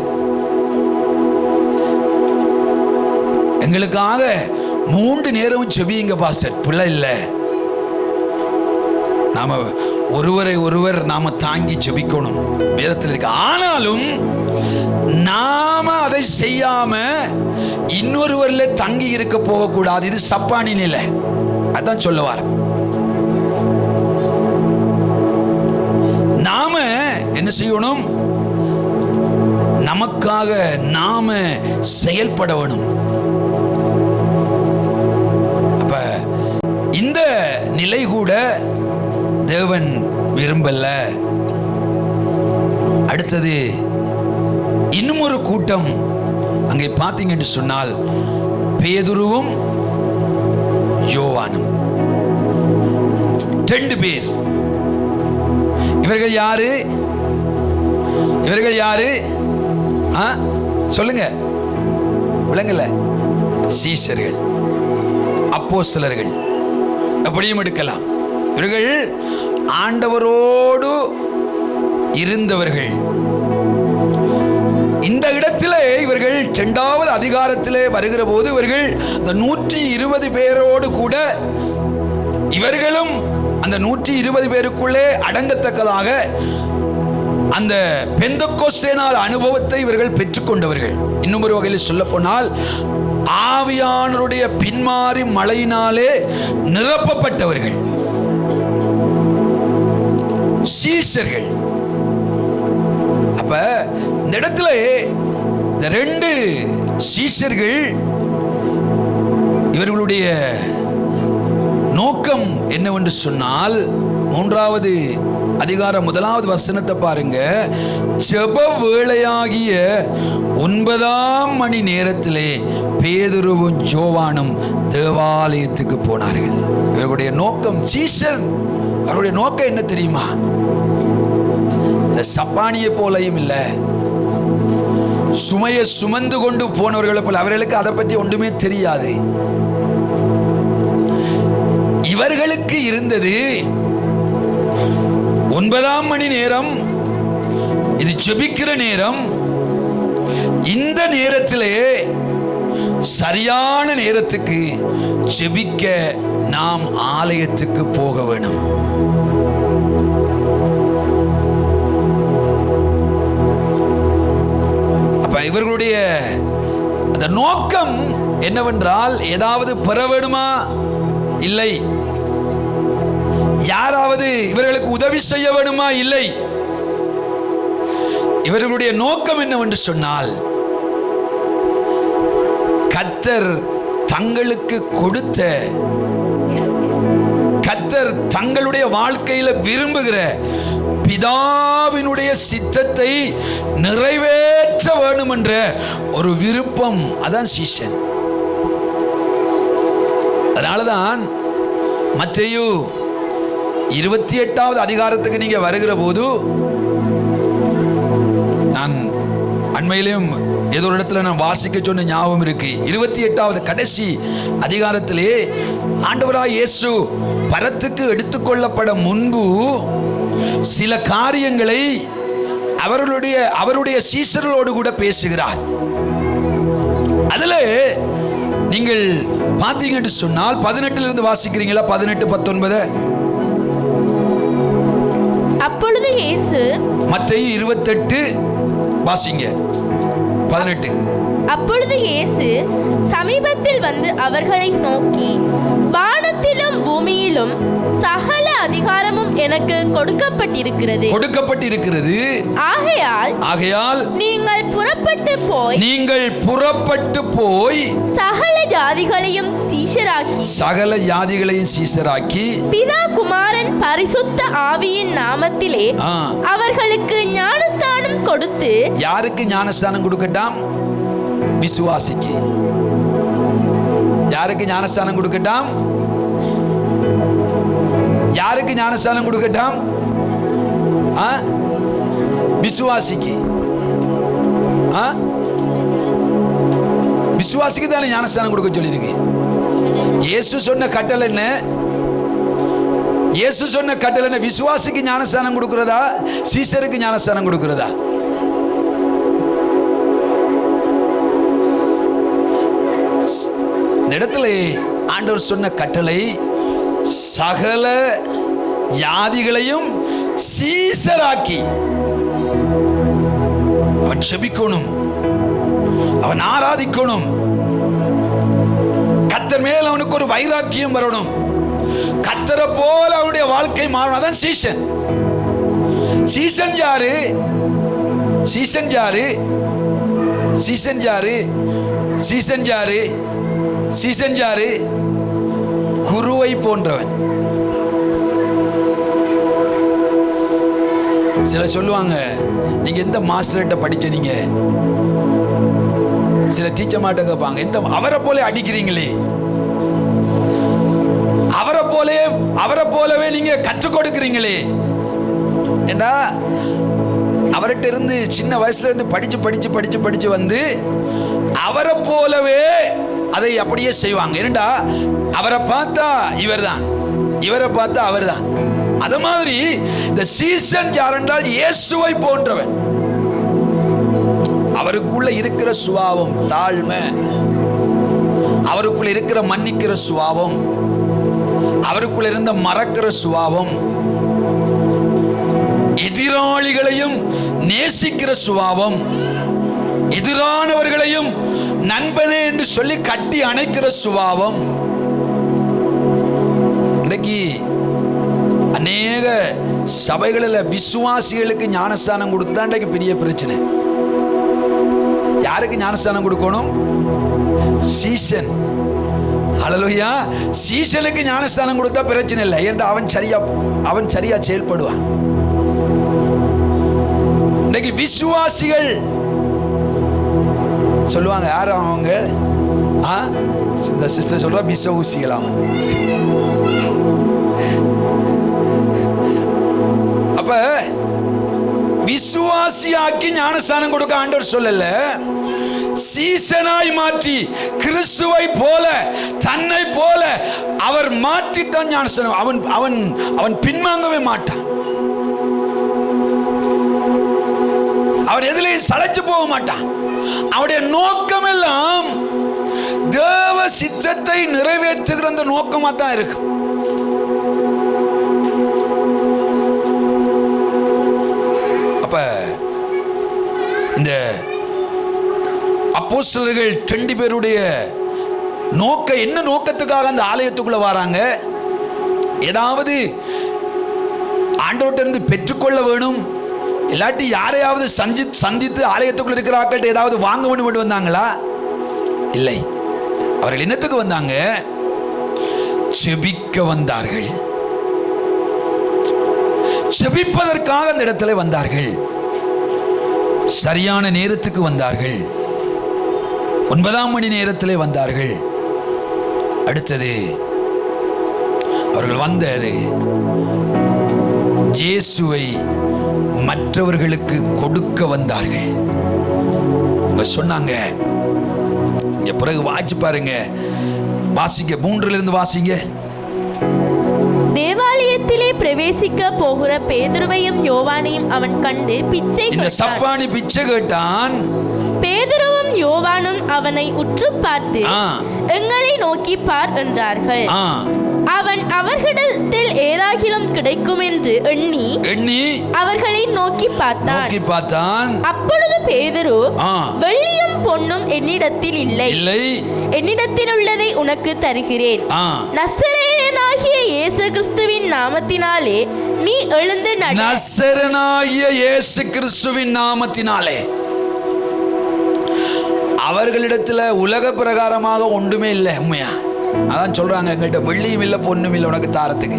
Speaker 1: எங்களுக்காக 3 நேரமும் செபியுங்க பாஸ்டர். பிள்ளை இல்லை, நாம ஒருவர் நாம தாங்கி ஜெபிக்கணும், வேதத்தில் இருக்கு. ஆனாலும் நாம அதை செய்யாம இன்னொருவர்ல தங்கி இருக்க போகக்கூடாது. இது சப்பானி நிலை. அதான் சொல்லுவார். நாம என்ன செய்யணும், நமக்காக நாம செயல்பட வேணும். அப்ப இந்த நிலை கூட தேவன் விரும்பல. அடுத்தது இன்னும் ஒரு கூட்டம் அங்கே பார்த்தீங்கன்னு சொன்னால் பேதுருவும் யோவானும் 2 பேர். இவர்கள் யாரு சொல்லுங்க, விளங்கல? சீஷர்கள், அப்போஸ்தலர்கள், அப்படியும் எடுக்கலாம். இவர்கள் ஆண்டவரோடு இருந்தவர்கள். இந்த இடத்திலே இவர்கள் 2வது அதிகாரத்திலே வருகிற போது இவர்கள் அந்த 120 பேரோடு கூட இவர்களும் அந்த 120 பேருக்குள்ளே அடங்கத்தக்கதாக அந்த பெந்தெக்கோஸ்தே நாள் அனுபவத்தை இவர்கள் பெற்றுக்கொண்டவர்கள். இன்னும் ஒரு வகையில் சொல்ல போனால் ஆவியானவருடைய பின்மாறி மழையினாலே நிரப்பப்பட்டவர்கள் சீஷர்கள். அப்ப இந்த இடத்துல இந்த ரெண்டு சீஷர்கள் இவர்களுடைய நோக்கம் என்னவென்று சொன்னால், 3வது அதிகாரம் 1வது வசனத்தை பாருங்க. ஜெப வேளையாகிய 9ஆம் மணி நேரத்திலே பேதுருவும் யோவானும் தேவாலயத்துக்கு போனார்கள். இவர்களுடைய நோக்கம், சீஷன் அவருடைய நோக்கம் என்ன தெரியுமா? இந்த சப்பானியை போலையும் இல்லை, சுமையை சுமந்து கொண்டு போனவர்களை போல. அவர்களுக்கு அதை பற்றி ஒன்றுமே தெரியாது. இவர்களுக்கு இருந்தது 9ஆம் மணி நேரம், இது ஜெபிக்கிற நேரம். இந்த நேரத்திலே சரியான நேரத்துக்கு ஜெபிக்க நாம் ஆலயத்துக்கு போக வேணும். அப்ப இவர்களுடைய அந்த நோக்கம் என்னவென்றால், ஏதாவது பெற வேணுமா? இல்லை. யாராவது இவர்களுக்கு உதவி செய்ய வேணுமா? இல்லை. இவர்களுடைய நோக்கம் என்னவென்று சொன்னால், கர்த்தர் தங்களுக்கு கொடுத்த, கர்த்தர் தங்களுடைய வாழ்க்கையில விரும்புகிற பிதாவினுடைய சித்தத்தை நிறைவேற்ற வேண்டும் என்ற ஒரு விருப்பம். அதான் சீஷன். அதனாலதான் மத்தேயு 28வது அதிகாரத்துக்கு நீங்க வருகிற போது, நான் அண்மையிலும் ஏதோ ஒரு இடத்துல நான் வாசிக்க சொன்ன ஞாபகம் இருக்கு. 28வது கடைசி அதிகாரத்திலே ஆண்டவராய் இயேசு பரத்துக்கு எடுத்துக்கொள்ளப்பட முன்பு சில காரியங்களை அவருடைய சீஷர்களோடு கூட பேசுகிறார். அதுல நீங்கள் பார்த்தீங்கன்னு சொன்னால் 18 வாசிக்கிறீங்களா? 18, 19.
Speaker 2: அப்பொழுது இயேசு,
Speaker 1: மத்தேயு 28 வாசிங்க. 18.
Speaker 2: அப்பொழுது இயேசு சமீபத்தில் வந்து அவர்களை நோக்கி, வானத்திலும் பூமியிலும் சகல அதிகாரமும் எனக்கு கொடுக்கப்பட்டிருக்கிறது. ஆகையால் நீங்கள் புறப்பட்டு போய் சகல ஜாதிகளையும் சீஷராக்கி பிதா குமாரன் பரிசுத்த ஆவியின் நாமத்திலே அவர்களுக்கு ஞானஸ்தானம் கொடுத்து.
Speaker 1: யாருக்கு ஞானஸ்தானம் கொடுக்கட்டாம்? விசுவாசிக்கு. யாருக்கு ஞானஸ்தானம் கொடுக்கட்டாம்? யாருக்கு ஞானஸ்தானம் கொடுக்கட்டாம்? விசுவாசிக்கு. விசுவாசிக்கு தானே ஞானஸ்தானம் கொடுக்க சொல்லியிருக்கு. இயேசு சொன்ன கட்டளை என்ன? இயேசு சொன்ன கட்டளை என்ன? விசுவாசிக்கு ஞானஸ்தானம் கொடுக்கிறதா, சீஷருக்கு ஞானஸ்தானம் கொடுக்கிறதா? இந்த இடத்துல ஆண்டவர் சொன்ன கட்டளை, சகல ஜாதிகளையும் சீஷராக்கி. அவன் ஜெபிக்கணும், அவன் ஆராதிக்கணும், கர்த்தர் மேல் அவனுக்கு ஒரு வைராக்கியம் வரணும், கர்த்தரை போல அவனுடைய வாழ்க்கை மாறணும். அதான் சீஷன். சீஷன் யாரு? சீஷன் யாரு? சீஷன் யாரு? சீஷன் யாரு? சீஷன் யாரு? குருவை போன்றவன். சில சொல்லுவாங்க, நீங்க எந்த மாஸ்டர்கிட்ட படிச்ச? நீங்க சில டீச்சர் மாட்ட கேட்பாங்க, எந்த அவரை போல அடிக்கிறீங்களே, அவரை போலவே நீங்க கற்றுக் கொடுக்கிறீங்களே. ஏண்டா அவர்கிட்ட இருந்து சின்ன வயசுல இருந்து படிச்சு வந்து அவரை போலவே அதை அப்படியே செய்வாங்க. ஏண்டா அவரை பார்த்தா இவர்தான், இவரை பார்த்தா அவர்தான். அது மாதிரி இந்த சீஷன் யாரென்றால் இயேசுவை போன்றவன். அவருக்குள்ள இருக்கிற சுபாவம் தாழ்மை, அவருக்குள்ள இருக்கிற மன்னிக்கிற சுபாவம், அவருக்குள்ள இருந்த மறக்கிற சுபாவம், எதிராளிகளையும் நேசிக்கிற சுபாவம், எதிரானவர்களையும் நண்பனே என்று சொல்லி கட்டி அணைக்கிற சுபாவம். இன்னைக்கு அநேக சபைகளில் விசுவாசிகளுக்கு ஞானஸ்தானம் கொடுத்துதான் இன்றைக்கு பெரிய பிரச்சனை. யாருக்கு ஞானஸ்தானம் கொடுக்கணும்? சீசன். ஹல்லேலூயா. சீசனுக்கு ஞானஸ்தானம் கொடுத்தா பிரச்சனை இல்லை, என்று அவன் சரியா செயல்படுவான். இன்னைக்கு விசுவாசிகள் சொல்லுவாங்க, யாரும் அவங்க இந்த சிஸ்டர் சொல்ற விச ஊசிகளாம். அப்ப விசுவாசியாக்கி ஞானஸ்தானம் கொடுக்க ஆண்டவர் சொல்லல, சீசனாய் மாற்றி கிறிஸ்துவை போல தன்னை போல அவர் மாற்றித்தான் ஞானஸ்தானம். அவன் அவன் அவன் பின்வாங்கவே மாட்டான். அவர் எதிலையும் சளைச்சு போக மாட்டான். அவருடைய நோக்கம் எல்லாம் தேவ சித்தத்தை நிறைவேற்றுகிற அந்த நோக்கமா தான் இருக்கு. அப்ப இந்த அப்போஸ்தலர்கள் 2 பேருடைய நோக்கம் என்ன? நோக்கத்துக்காக அந்த ஆலயத்துக்குள்ள வராங்க. ஏதாவது ஆண்டவர்ட்ட இருந்து பெற்றுக்கொள்ள வேணும், இல்லாட்டி யாரையாவது சந்தித்து ஆலயத்துக்குள்ள இருக்கிற ஆட்கள்கிட்ட ஏதாவது வாங்க வேணும் வந்தாங்களா? இல்லை. அவர்கள் என்னத்துக்கு வந்தாங்க? ஜெபிக்க வந்தார்கள். ஜெபிப்பதற்காக அந்த இடத்துல வந்தார்கள். சரியான நேரத்துக்கு வந்தார்கள். 9ஆம் மணி நேரத்திலே வந்தார்கள். அடுத்தது அவர்கள் வந்தது இயேசுவை மற்றவர்களுக்கு கொடுக்க வந்தார்கள். சொன்னாங்க, இங்க பிறகு வாசி பாருங்க, வாசிங்க 3 வாசிங்க.
Speaker 2: தேவாலயத்திலே பிரவேசிக்க போகிற பேதுருவையும் யோவானையும் அவன் கண்டு பிச்சை கேட்டான்.
Speaker 1: இந்த சப்பானி பிச்சை கேட்டான்.
Speaker 2: பேதுருவும் யோவானும் அவனை உற்று பார்த்து, எங்களை நோக்கி பார் என்றார்கள். அவன் அவர்களிடத்தில் ஏதாகிலும் கிடைக்கும் என்று எண்ணி அவர்களை நோக்கி பார்த்தான். அப்பொழுது பேதுரு, வெள்ளியும் பொன்னும் என்னிடத்தில் இல்லை, என்னிடத்தில் உள்ளதை உனக்கு தருகிறேன். நசரேயனாகிய இயேசு கிறிஸ்துவின் நாமத்தினாலே நீ எழுந்து நட.
Speaker 1: நசரேயனாகிய இயேசு கிறிஸ்துவின் நாமத்தினாலே. அவர்களிடத்துல உலக பிரகாரமாக ஒன்றுமே இல்லை. உண்மையா அதான் சொல்றாங்க, எங்கிட்ட வெள்ளியும் இல்லை பொண்ணும் இல்லை உனக்கு தாரத்துக்கு.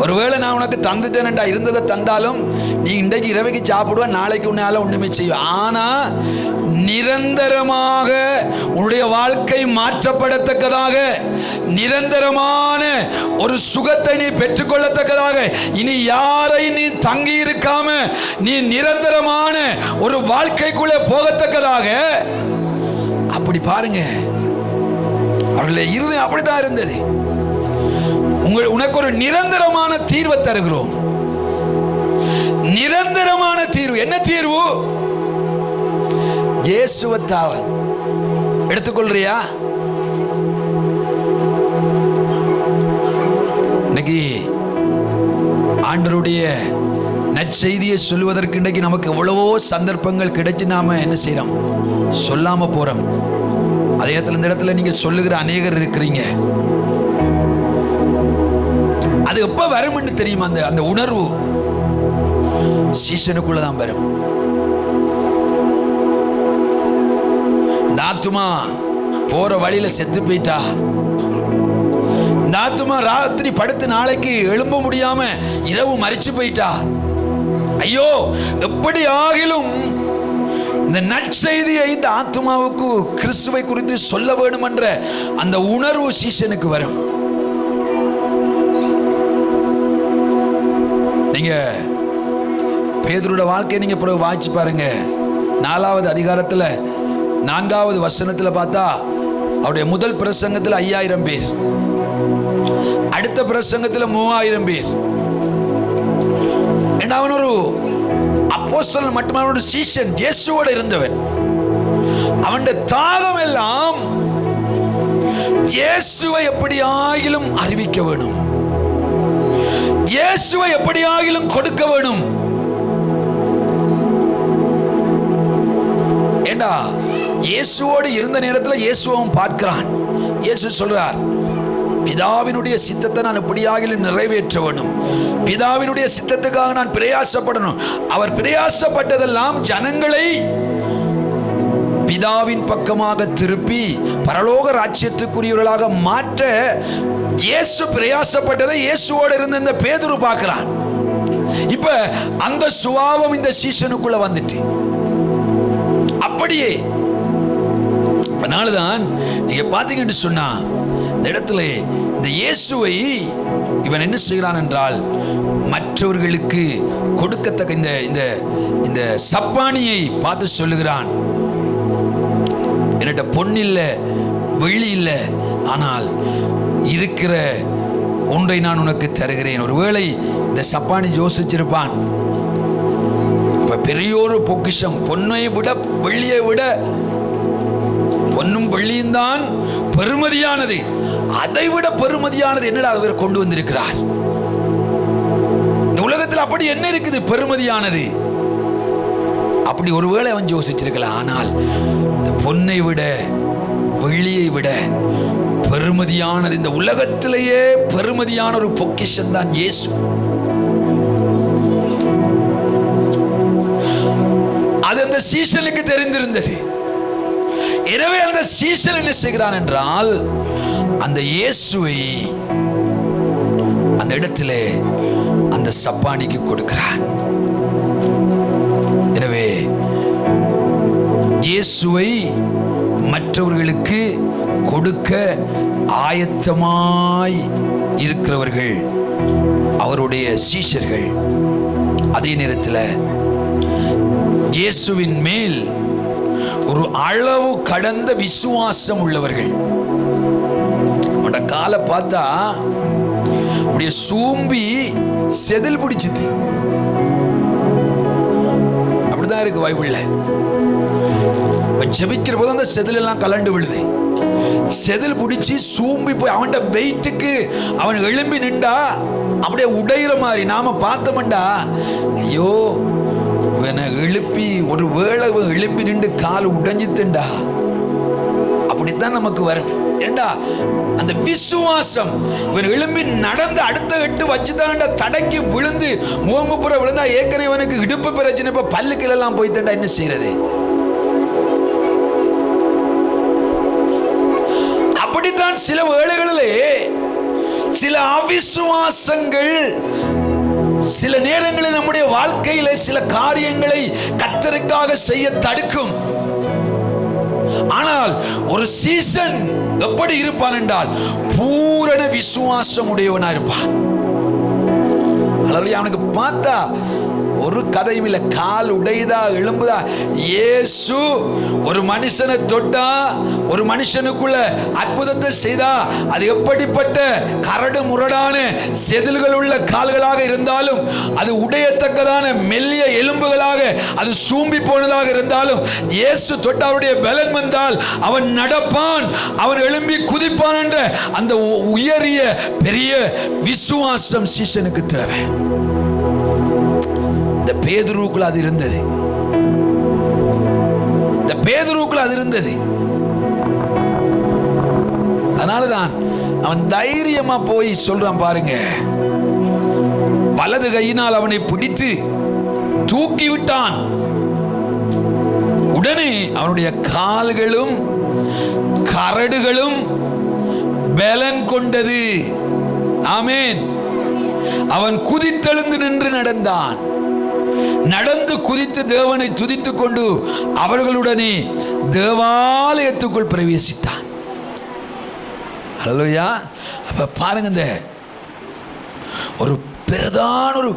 Speaker 1: ஒருவேளை நான் உனக்கு தந்துட்டேன்டா, இருந்ததை தந்தாலும் நீ இன்றைக்கு இரவைக்கு சாப்பிடுவ, நாளைக்கு உன்னால ஒண்ணுமே செய்வ. ஆனா நிரந்தரமாக உன்னுடைய வாழ்க்கை மாற்றப்படத்தக்கதாக, நிரந்தரமான ஒரு சுகத்தை நீ பெற்றுக்கொள்ளத்தக்கதாக, இனி யாரை நீ தங்கி இருக்காம நீ நிரந்தரமான ஒரு வாழ்க்கைக்குள்ளே போகத்தக்கதாக. அப்படி பாருங்க, அவர்களுடைய இருதயம் அப்படித்தான் இருந்தது. உனக்கு ஒரு நிரந்தரமான தீர்வை தருகிறோம். நிரந்தரமான தீர்வு. என்ன தீர்வு? இயேசுவத்தால் எடுத்துக்கொள்றியா? இன்னைக்கு ஆண்டவருடைய நற்செய்தியை சொல்வதற்கு இன்னைக்கு நமக்கு எவ்வளவோ சந்தர்ப்பங்கள் கிடைச்சு நாம என்ன செய்யறோம்? சொல்லாம போறோம். அதே இடத்துல இந்த இடத்துல நீங்க சொல்லுகிற அநேகர் இருக்கிறீங்க. அது எப்ப வரும்னு தெரியுமா? அந்த உணர்வு சீசனுக்குள்ளதான் வரும். இந்த ஆத்துமா போற வழியில செத்து போயிட்டா, இந்த ஆத்துமா ராத்திரி படுத்து நாளைக்கு எழும்ப முடியாம இரவு மரிச்சு போயிட்டா, ஐயோ எப்படி ஆகிலும் இந்த நற்செய்தியை இந்த ஆத்துமாவுக்கு கிறிஸ்துவை குறித்து சொல்ல வேண்டும் என்ற அந்த உணர்வு சீசனுக்கு வரும். நீங்க பேதுருவோட வாழ்க்கையை நீங்க பிறகு வாசிச்சு பாருங்க. 4வது அதிகாரத்துல 4வது வசனத்துல பார்த்தா அவருடைய முதல் பிரசங்கத்துல 5000 பேர், அடுத்த பிரசங்கத்துல 3000 பேர். அவன் ஒரு அப்போஸ்தலன் மட்டுமே, அவனோட சீஷன், இயேசுவோட இருந்தவன். அவனுடைய தாகம் எல்லாம் இயேசுவை எப்படி ஆகிலும் அறிவிக்க வேணும், இயேசுவை எப்படியாகிலும் கொடுக்க வேணும். ஏண்டா இயேசுவோடு இருந்த நேரத்தில் இயேசுவும் பார்க்கிறான். இயேசு சொல்றார், பிதாவினுடைய சித்தத்தை நான் எப்படியாகிலும் நிறைவேற்ற வேணும், பிதாவினுடைய சித்தத்துக்காக நான் பிரயாசப்படணும். அவர் பிரயாசப்பட்டதெல்லாம் ஜனங்களை பிதாவின் பக்கமாக திருப்பி பரலோக ராஜ்யத்துக்குரியவர்களாக மாற்ற இயேசு பிரயாசப்பட்டதை இயேசுவோடு இருந்த இந்த பேதுரு பார்க்கிறான். இப்ப அந்த சுபாவம் இந்த சீசனுக்குள்ள வந்துட்டு அப்படியே. அதனாலதான் நீங்க பாத்தீங்கன்னு சொன்னா இந்த இடத்துல இந்த இயேசுவை இவன் என்ன செய்கிறான் என்றால், மற்றவர்களுக்கு கொடுக்கத்தக்க இந்த இந்த இந்த சப்பானியை பார்த்து சொல்லுகிறான், என்னட்ட பொன் இல்லை வெள்ளி இல்லை, ஆனால் இருக்கிற ஒன்றை நான் உனக்கு தருகிறேன். ஒருவேளை இந்த சப்பானி யோசிச்சிருப்பான், அப்ப பெரியோரு பொக்கிஷம், பொன்னை விட வெள்ளியை விட பொன்னும் வெள்ளியும் தான் பெருமதியானது, அதை விட பெருமதியானது என்னடா அவர் கொண்டு வந்திருக்கிறார். இந்த உலகத்தில் அப்படி என்ன இருக்குது பெருமதியானது? அப்படி ஒருவேளை அவன் யோசிச்சிருக்கலாம். ஆனால் இந்த பொன்னை விட வெள்ளியை விட பெருமதியானது, இந்த உலகத்திலேயே பெருமதியான ஒரு பொக்கிஷம் தான் இயேசு. அது அந்த சீசனுக்கு தெரிந்திருந்தது. எனவே அந்த சீசன் என்ன செய்கிறான் என்றால், அந்த இயேசுவை அந்த இடத்திலே அந்த சப்பானிக்கு கொடுக்கிறான். எனவே இயேசுவை மற்றவர்களுக்கு கொடுக்க ஆயத்தமாய் இருக்கிறவர்கள் அவருடைய சீஷர்கள். அதே நேரத்தில் இயேசுவின் மேல் ஒரு அளவு கடந்த விசுவாசம் உள்ளவர்கள். அவனோட காலை பார்த்தா அப்படியே சூம்பி செதில் பிடிச்சிது. அப்படிதான் இருக்கு பைபிள்ல. ஜெபிக்கிற போது அந்த செதில் எல்லாம் கலண்டு விழுது. செதில் பிடிச்சி சூம்பி போய் அவன் வெயிட்டுக்கு அவன் எழும்பி நின்றா அப்படியே உடையிற மாதிரி நாம பார்த்தோம்டா, ஐயோ எழுப்பி ஒரு வேளை எழுப்பி நின்று கால் உடைஞ்சித்துண்டா, அப்படித்தான் நமக்கு வரும். ஏண்டா அந்த விசுவாசம், இவன் எழும்பி நடந்து அடுத்த எட்டு வச்சுதான்டா தடக்கி விழுந்து முகங்குப்புற விழுந்தா ஏற்கனவே அவனுக்கு இடுப்பு பிரச்சனை, இப்ப பல்லுக்கில் எல்லாம் போய்த்தாண்டா என்ன செய்யறது? அப்படித்தான் சில வேளைகளிலே சில அவிசுவாசங்கள் சில நேரங்களில் நம்முடைய வாழ்க்கையில சில காரியங்களை கர்த்தருக்காக செய்ய தடுக்கும். ஆனால் ஒரு சீசன் எப்படி இருப்பான் என்றால், பூரண விசுவாசம் உடையவனா இருப்பான். அவனுக்கு பார்த்தா ஒரு கதையும் இல்லை, கால் உடையுதா எழும்புதா. இயேசு ஒரு மனுஷனை தொட்டா, ஒரு மனுஷனுக்குள்ள அற்புதத்தை செய்தா, அது எப்படிப்பட்ட கரடு முரடான செதில்கள் உள்ள கால்களாக இருந்தாலும், அது உடையத்தக்கதான மெல்லிய எலும்புகளாக அது சூம்பி போனதாக இருந்தாலும், இயேசு தொட்ட அவருடைய பலன் வந்தால் அவன் நடப்பான், அவன் எழும்பி குதிப்பான் என்ற அந்த உயரிய பெரிய விசுவாசம் சீசனுக்கு தேவை. இந்த பேதுருவுக்குள்ள அது இருந்தது. இந்த பேதுருவுக்குள்ள அது இருந்தது. அதனாலதான் அவன் தைரியமா போய் சொல்றான் பாருங்க. வலது கையினால் அவனை பிடித்து தூக்கி விட்டான். உடனே அவனுடைய கால்களும் கரடுகளும் பலன் கொண்டது. ஆமென். அவன் குதித்தெழுந்து நின்று நடந்தான். நடந்து குதித்து தேவனை துதித்துக் கொண்டு அவர்களுடனே தேவாலயத்துக்குள் பிரவேசித்தான். ஹல்லேலூயா. அப்ப பாருங்க, இந்த ஒரு பிரதான ஒரு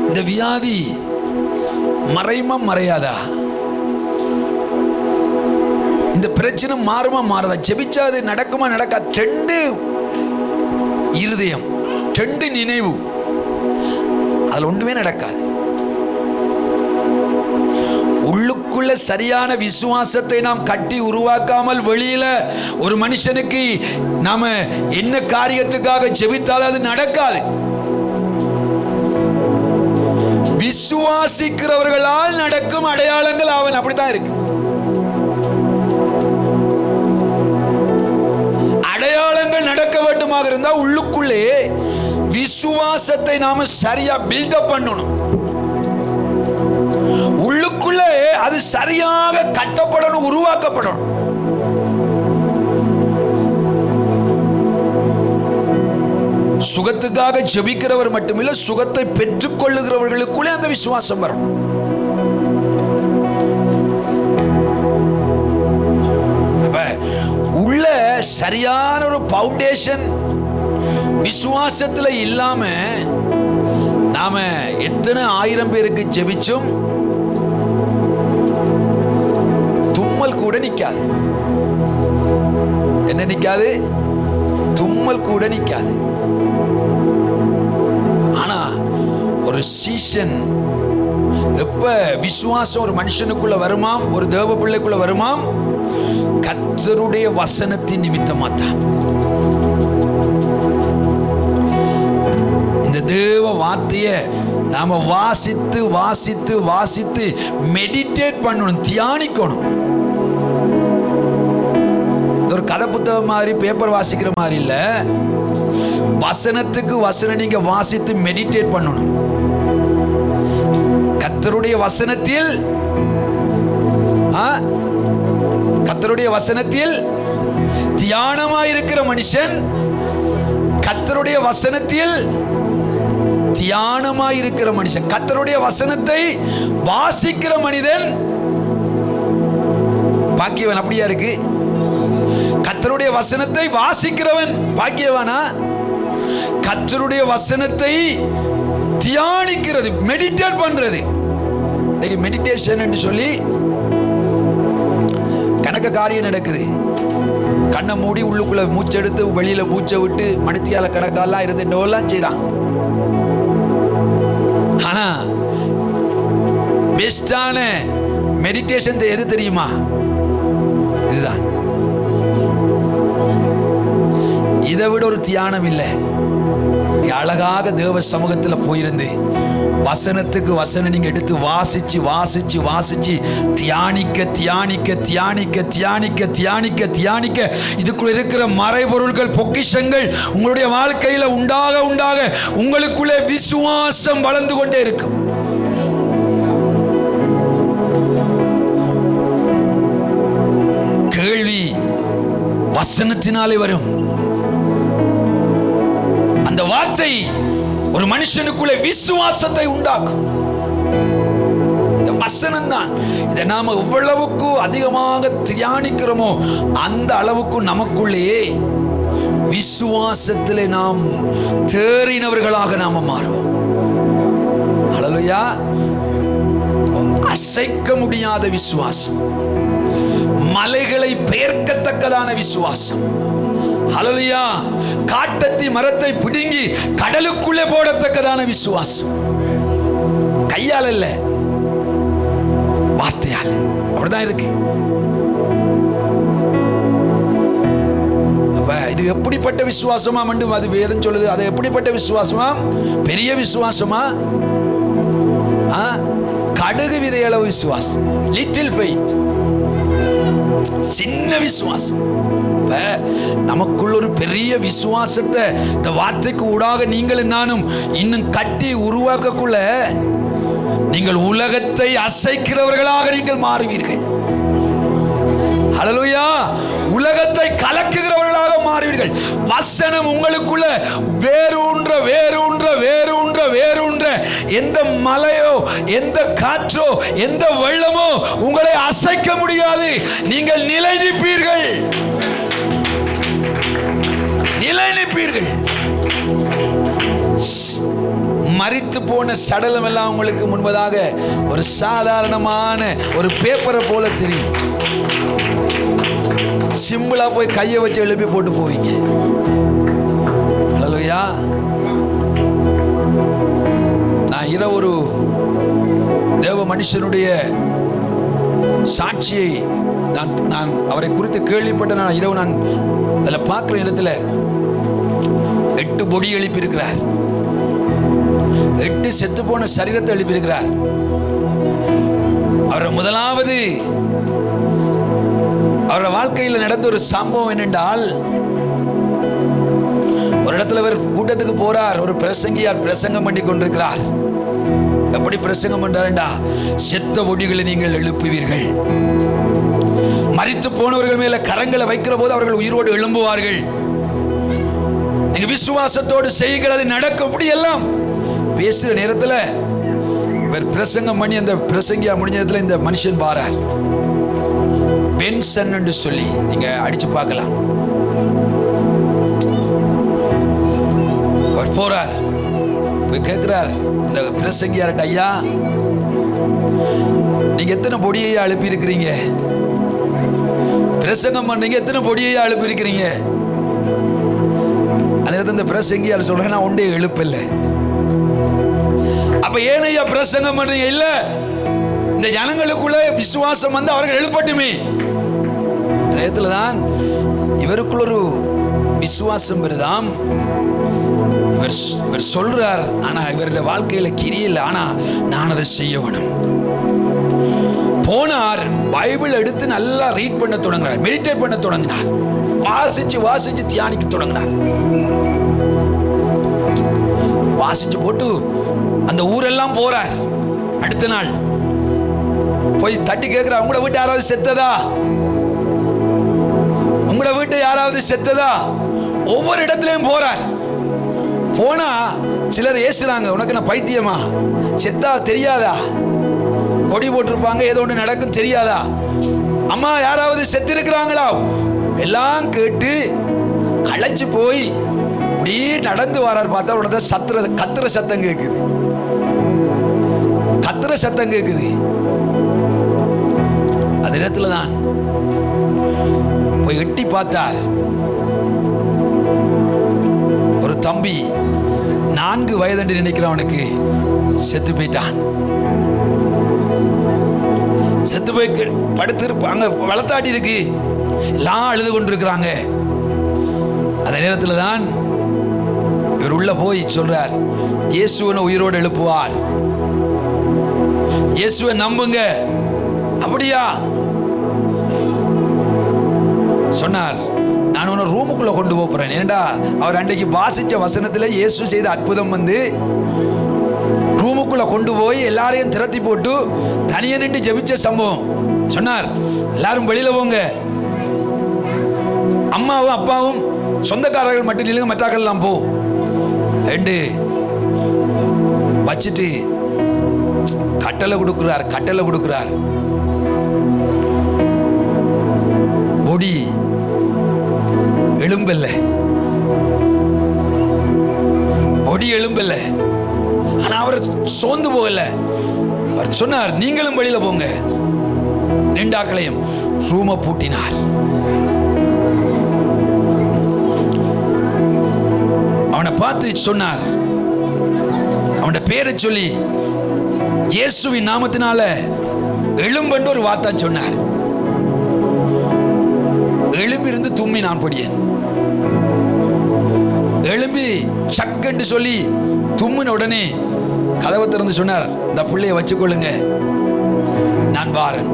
Speaker 1: இந்த வியாதி மறையுமா மறையாதா? இந்த பிரச்சனை மாறுமா மாறாதா? ஜெபிச்சா அது நடக்குமா நடக்கா? ரெண்டு இருதயம், ரெண்டு நினைவு, அதுல ஒன்றுமே நடக்காது. உள்ளுக்குள்ள சரியான விசுவாசத்தை நாம் கட்டி உருவாக்காமல் வெளியில ஒரு மனுஷனுக்கு நாம என்ன காரியத்துக்காக ஜெபித்தாலும் அது நடக்காது. விசுவாசிக்கிறவர்களால் நடக்கும் அடையாளங்கள் அவன் அப்படித்தான் இருக்கு. அடையாளங்கள் நடக்க வேண்டுமாக இருந்தால் உள்ளுக்குள்ளே விசுவாசத்தை நாம சரியா பில்டப் பண்ணணும். உள்ளுக்குள்ளே அது சரியாக கட்டப்படணும், உருவாக்கப்படணும். சுகத்துக்காக ஜெபிக்கிறவர் மட்டுமில்ல, சுகத்தை பெற்றுக் கொள்ளுகிறவர்களுக்குள்ளே அந்த விசுவாசம் வரும். உள்ள சரியான ஒரு பவுண்டேஷன் விசுவாசத்துல இல்லாம நாம எத்தனை 1000 பேருக்கு ஜெபிச்சும் தும்மல் கூட நிக்காது. என்ன நிக்காது? தும்மல் கூட நிக்காது. ஆனா ஒரு சீசன் எப்ப விசுவாசம் ஒரு மனுஷனுக்குள்ள வருமாம், ஒரு தேவ பிள்ளைக்குள்ள வருமாம், கர்த்தருடைய வசனத்தின் நிமித்தமாத்தான். இந்த தேவ வார்த்தையை நாம வாசித்து வாசித்து வாசித்து மெடிடேட் பண்ணணும், தியானிக்கணும். ஒரு கதை புத்தகம் மாதிரி பேப்பர் வாசிக்கிற மாதிரி இல்ல, வசனத்துக்கு வசனம் நீங்க வாசித்து மெடிடேட் பண்ணணும். கர்த்தருடைய வசனத்தில் கர்த்தருடைய வசனத்தில் தியானமாயிருக்கிற மனுஷன், கர்த்தருடைய வசனத்தில் தியானமாயிருக்கிற மனுஷன், கர்த்தருடைய வசனத்தை வாசிக்கிற மனிதன் பாக்கியவன். அப்படியா இருக்கு? கர்த்தருடைய வசனத்தை வாசிக்கிறவன் பாக்கியவானா? கர்த்தருடைய வசனத்தை தியானிக்கிறது, மெடிடேட் பண்றது. இன்னைக்கு மெடிடேஷன் என்று சொல்லி கணக்க காரியம் நடக்குது. கண்ணை மூடி உள்ளுக்குள்ள மூச்செடுத்து வெளியில மூச்சை விட்டு மணித்தியால கணக்காலாம் இருந்து எல்லாம் செய்யறான். ஆனா பெஸ்டான மெடிடேஷன் எது தெரியுமா? இதுதான். இதை விட ஒரு தியானம் இல்லை. அழகாக தேவ சமூகத்தில் போயிருந்து வசனத்துக்கு வசனம் நீங்க எடுத்து வாசிச்சு வாசிச்சு வாசிச்சு தியானிக்க தியானிக்க தியானிக்க தியானிக்க தியானிக்க தியானிக்க இதுக்குள்ள இருக்கிற மறைபொருள்கள், பொக்கிஷங்கள் உங்களுடைய வாழ்க்கையில உண்டாக உண்டாக உங்களுக்குள்ளே விசுவாசம் வளர்ந்து கொண்டே இருக்கும். கேள்வி வசனத்தினாலே வரும். அந்த வார்த்தை ஒரு மனுஷனுக்குள்ளே விசுவாசத்தை உண்டாக்கும். இந்த வசனம் தான். இதை நாம எவ்வளவுக்கு அதிகமாக தியானிக்கிறோமோ அந்த அளவுக்கு நமக்குள்ளேயே விசுவாசத்திலே நாம் தேறினவர்களாக நாம மாறுவோம். ஹல்லேலூயா. அசைக்க முடியாத விசுவாசம், மலைகளை பெயர்க்கத்தக்கதான விசுவாசம். ஹல்லேலூயா. காட்டத்தி மரத்தை பிடுங்கி கடலுக்குள்ளே போடத்தக்கதான விசுவாசம். கையால் அல்ல, வார்த்தையால். அப்படிதான் இருக்கு. அப்ப இது எப்படிப்பட்ட விசுவாசமா? மட்டும் அது வேதம் சொல்லுது. அது எப்படிப்பட்ட விசுவாசமா? பெரிய விசுவாசமா? கடுகு விதையளவு விசுவாசம், லிட்டில் ஃபெய்த், சின்ன விசுவாசம். நமக்குள்ள ஒரு பெரிய விசுவாசத்தை இந்த வார்த்தைக்கு ஊடாக நீங்களும் நானும் இன்னும் கட்டி உருவாக்கக்குள்ள நீங்கள் உலகத்தை அசைக்கிறவர்களாக நீங்கள் மாறுவீர்கள். ஹல்லேலூயா. உலகத்தை கலக்குகிறவர்களாக மாறுவீர்கள். வசனம் உங்களுக்குள்ள வேரூன்ற வேரூன்ற வேரூன்ற வேரூன்ற எந்த மலையோ எந்த காற்றோ எந்த வெள்ளமோ உங்களை அசைக்க முடியாது. நீங்கள் நிலை நிற்பீர்கள், நிலை நிற்பீர்கள். மரித்து போன சடலம் எல்லாம் உங்களுக்கு முன்பதாக ஒரு சாதாரணமான ஒரு பேப்பரை போல தெரியும். சிம்பிளா போய் கையை வச்சு எழுப்பி போட்டு போவீங்க. ஹல்லேலூயா. நான் இரவு ஒரு தேவ மனுஷனுடைய சாட்சியை நான் அவரை குறித்து கேள்விப்பட்ட நான் இரவு நான் அதில் பார்க்குற இடத்துல 8 பொடி எழுப்பி இருக்கிறார். 8 செத்து போன சரீரத்தை எழுப்பியிருக்கிறார். அவர் முதலாவது அவருடைய வாழ்க்கையில் நடந்த ஒரு சம்பவம் என்னென்றால், ஒரு இடத்துல அவர் கூட்டத்துக்கு போறார். ஒரு பிரசங்கியார் பிரசங்கம் பண்ணி கொண்டிருக்கிறார். எப்படி பிரசங்கம் பண்றாருண்டா, செத்த ஒடிகளை நீங்கள் எழுப்புவீர்கள், மரித்து போனவர்கள் மேல கரங்களை வைக்கிற போது அவர்கள் உயிரோடு எழும்புவார்கள், நீங்க விசுவாசத்தோடு செய்யுங்கள், அது நடக்கும். அப்படி எல்லாம் பேசுற நேரத்தில் இவர் பிரசங்கம் பண்ணி அந்த பிரசங்கியா முடிஞ்ச நேரத்தில் இந்த மனுஷன் பாரார். பென்சன் என்று சொல்லி நீங்க அடிச்சு பார்க்கலாம். அவர் போறார், போய் கேட்கிறார் இந்த பிரசங்கியார்ட்ட, ஐயா நீங்க எத்தனை பொடியை அழுப்பி இருக்கிறீங்க, பிரசங்கம் பண்ணீங்க, எத்தனை பொடியை அழுப்பி இருக்கிறீங்க? அந்த நேரத்தில் இந்த பிரசங்கியார் சொல்றேன், நான் ஒன்றே எழுப்பல. அப்ப ஏன் ஐயா பிரசங்கம் பண்றீங்க? இல்ல, இந்த ஜனங்களுக்குள்ள விசுவாசம் வந்து அவர்கள் எழுப்பட்டுமே. நேரத்தில் தான் இவருக்குள்ள ஒரு விசுவாசம் வருதாம். இவர் சொல்றார், ஆனா இவருடைய வாழ்க்கையில கிரியில்லை, ஆனா நான் அதை செய்ய வேணும். போனார், பைபிள் எடுத்து நல்லா ரீட் பண்ண தொடங்கினார், மெடிடேட் பண்ண தொடங்கினார், வாசிச்சு வாசிச்சு தியானிக்க தொடங்கினார். வாசிச்சு போட்டு அந்த ஊரெல்லாம் போறார். அடுத்த நாள் போய் தட்டி கேட்கிறார், உங்களோட வீட்டு யாராவது செத்ததா, உங்களோட வீட்டை யாராவது செத்ததா? ஒவ்வொரு இடத்துலயும் போறார். போனா சிலர் ஏசுறாங்க, உனக்கு நான் பைத்தியமா, செத்தா தெரியாதா, கொடி போட்டிருப்பாங்க, ஏதோ ஒன்று நடக்கும் தெரியாதா, அம்மா யாராவது செத்து இருக்கிறாங்களா? எல்லாம் கேட்டு களைச்சு போய் இப்படி நடந்து வரார். பார்த்தா உடனே கத்துற சத்தம் கேட்குது, கத்துற சத்தம் கேட்குது. அந்த இடத்துல தான் போய் எட்டி பார்த்தார். ஒரு தம்பி 4 வயது நினைக்கிறவனுக்கு செத்து போயிட்டான். செத்து போய் படுத்திருப்பாங்க, வளர்த்தாட்டி இருக்கு, எல்லாம் அழுது கொண்டிருக்கிறாங்க. அந்த நேரத்தில் தான் இவர் உள்ள போய் சொல்றார், இயேசுவை உயிரோடு எழுப்புவார், இயேசுவை நம்புங்க. அப்படியா சொன்னார். நான் உன்னை ரூமுக்குள்ள கொண்டு போறேன். ஏண்டா அவர் அன்றைக்கு வாசிச்ச வசனத்தில் இயேசு செய்த அற்புதம் வந்து ரூமுக்குள்ள கொண்டு போய் எல்லாரையும் திரட்டி போட்டு தனியே நின்று ஜெபிச்ச சம்பவம். சொன்னார், எல்லாரும் வெளியில போங்க, அம்மாவும் அப்பாவும் சொந்தக்காரர்கள் மட்டும் இல்லைங்க, மற்றாக்கள்லாம் போ ரெண்டு வச்சுட்டு கட்டளை கொடுக்கிறார். பொடி எழும்பல்ல, ஆனா அவர் சோர்ந்து போகல. அவர் சொன்னார், நீங்களும் வெளியில போங்க. 2 ஆக்களையும் ரூமை பூட்டினார். அவனை பார்த்து சொன்னார், அவனோட பேரை சொல்லி இயேசுவின் நாமத்தினால எழும்பென்று ஒரு வார்த்தை சொன்னார். எழும்பிருந்து தும்மி நான் படியேன். எழும்பி சக்கென்று சொல்லி தும்மின உடனே கதவை திறந்து சொன்னார், இந்த பிள்ளைய வச்சுக்கொள்ளுங்க, நான் வாரன்.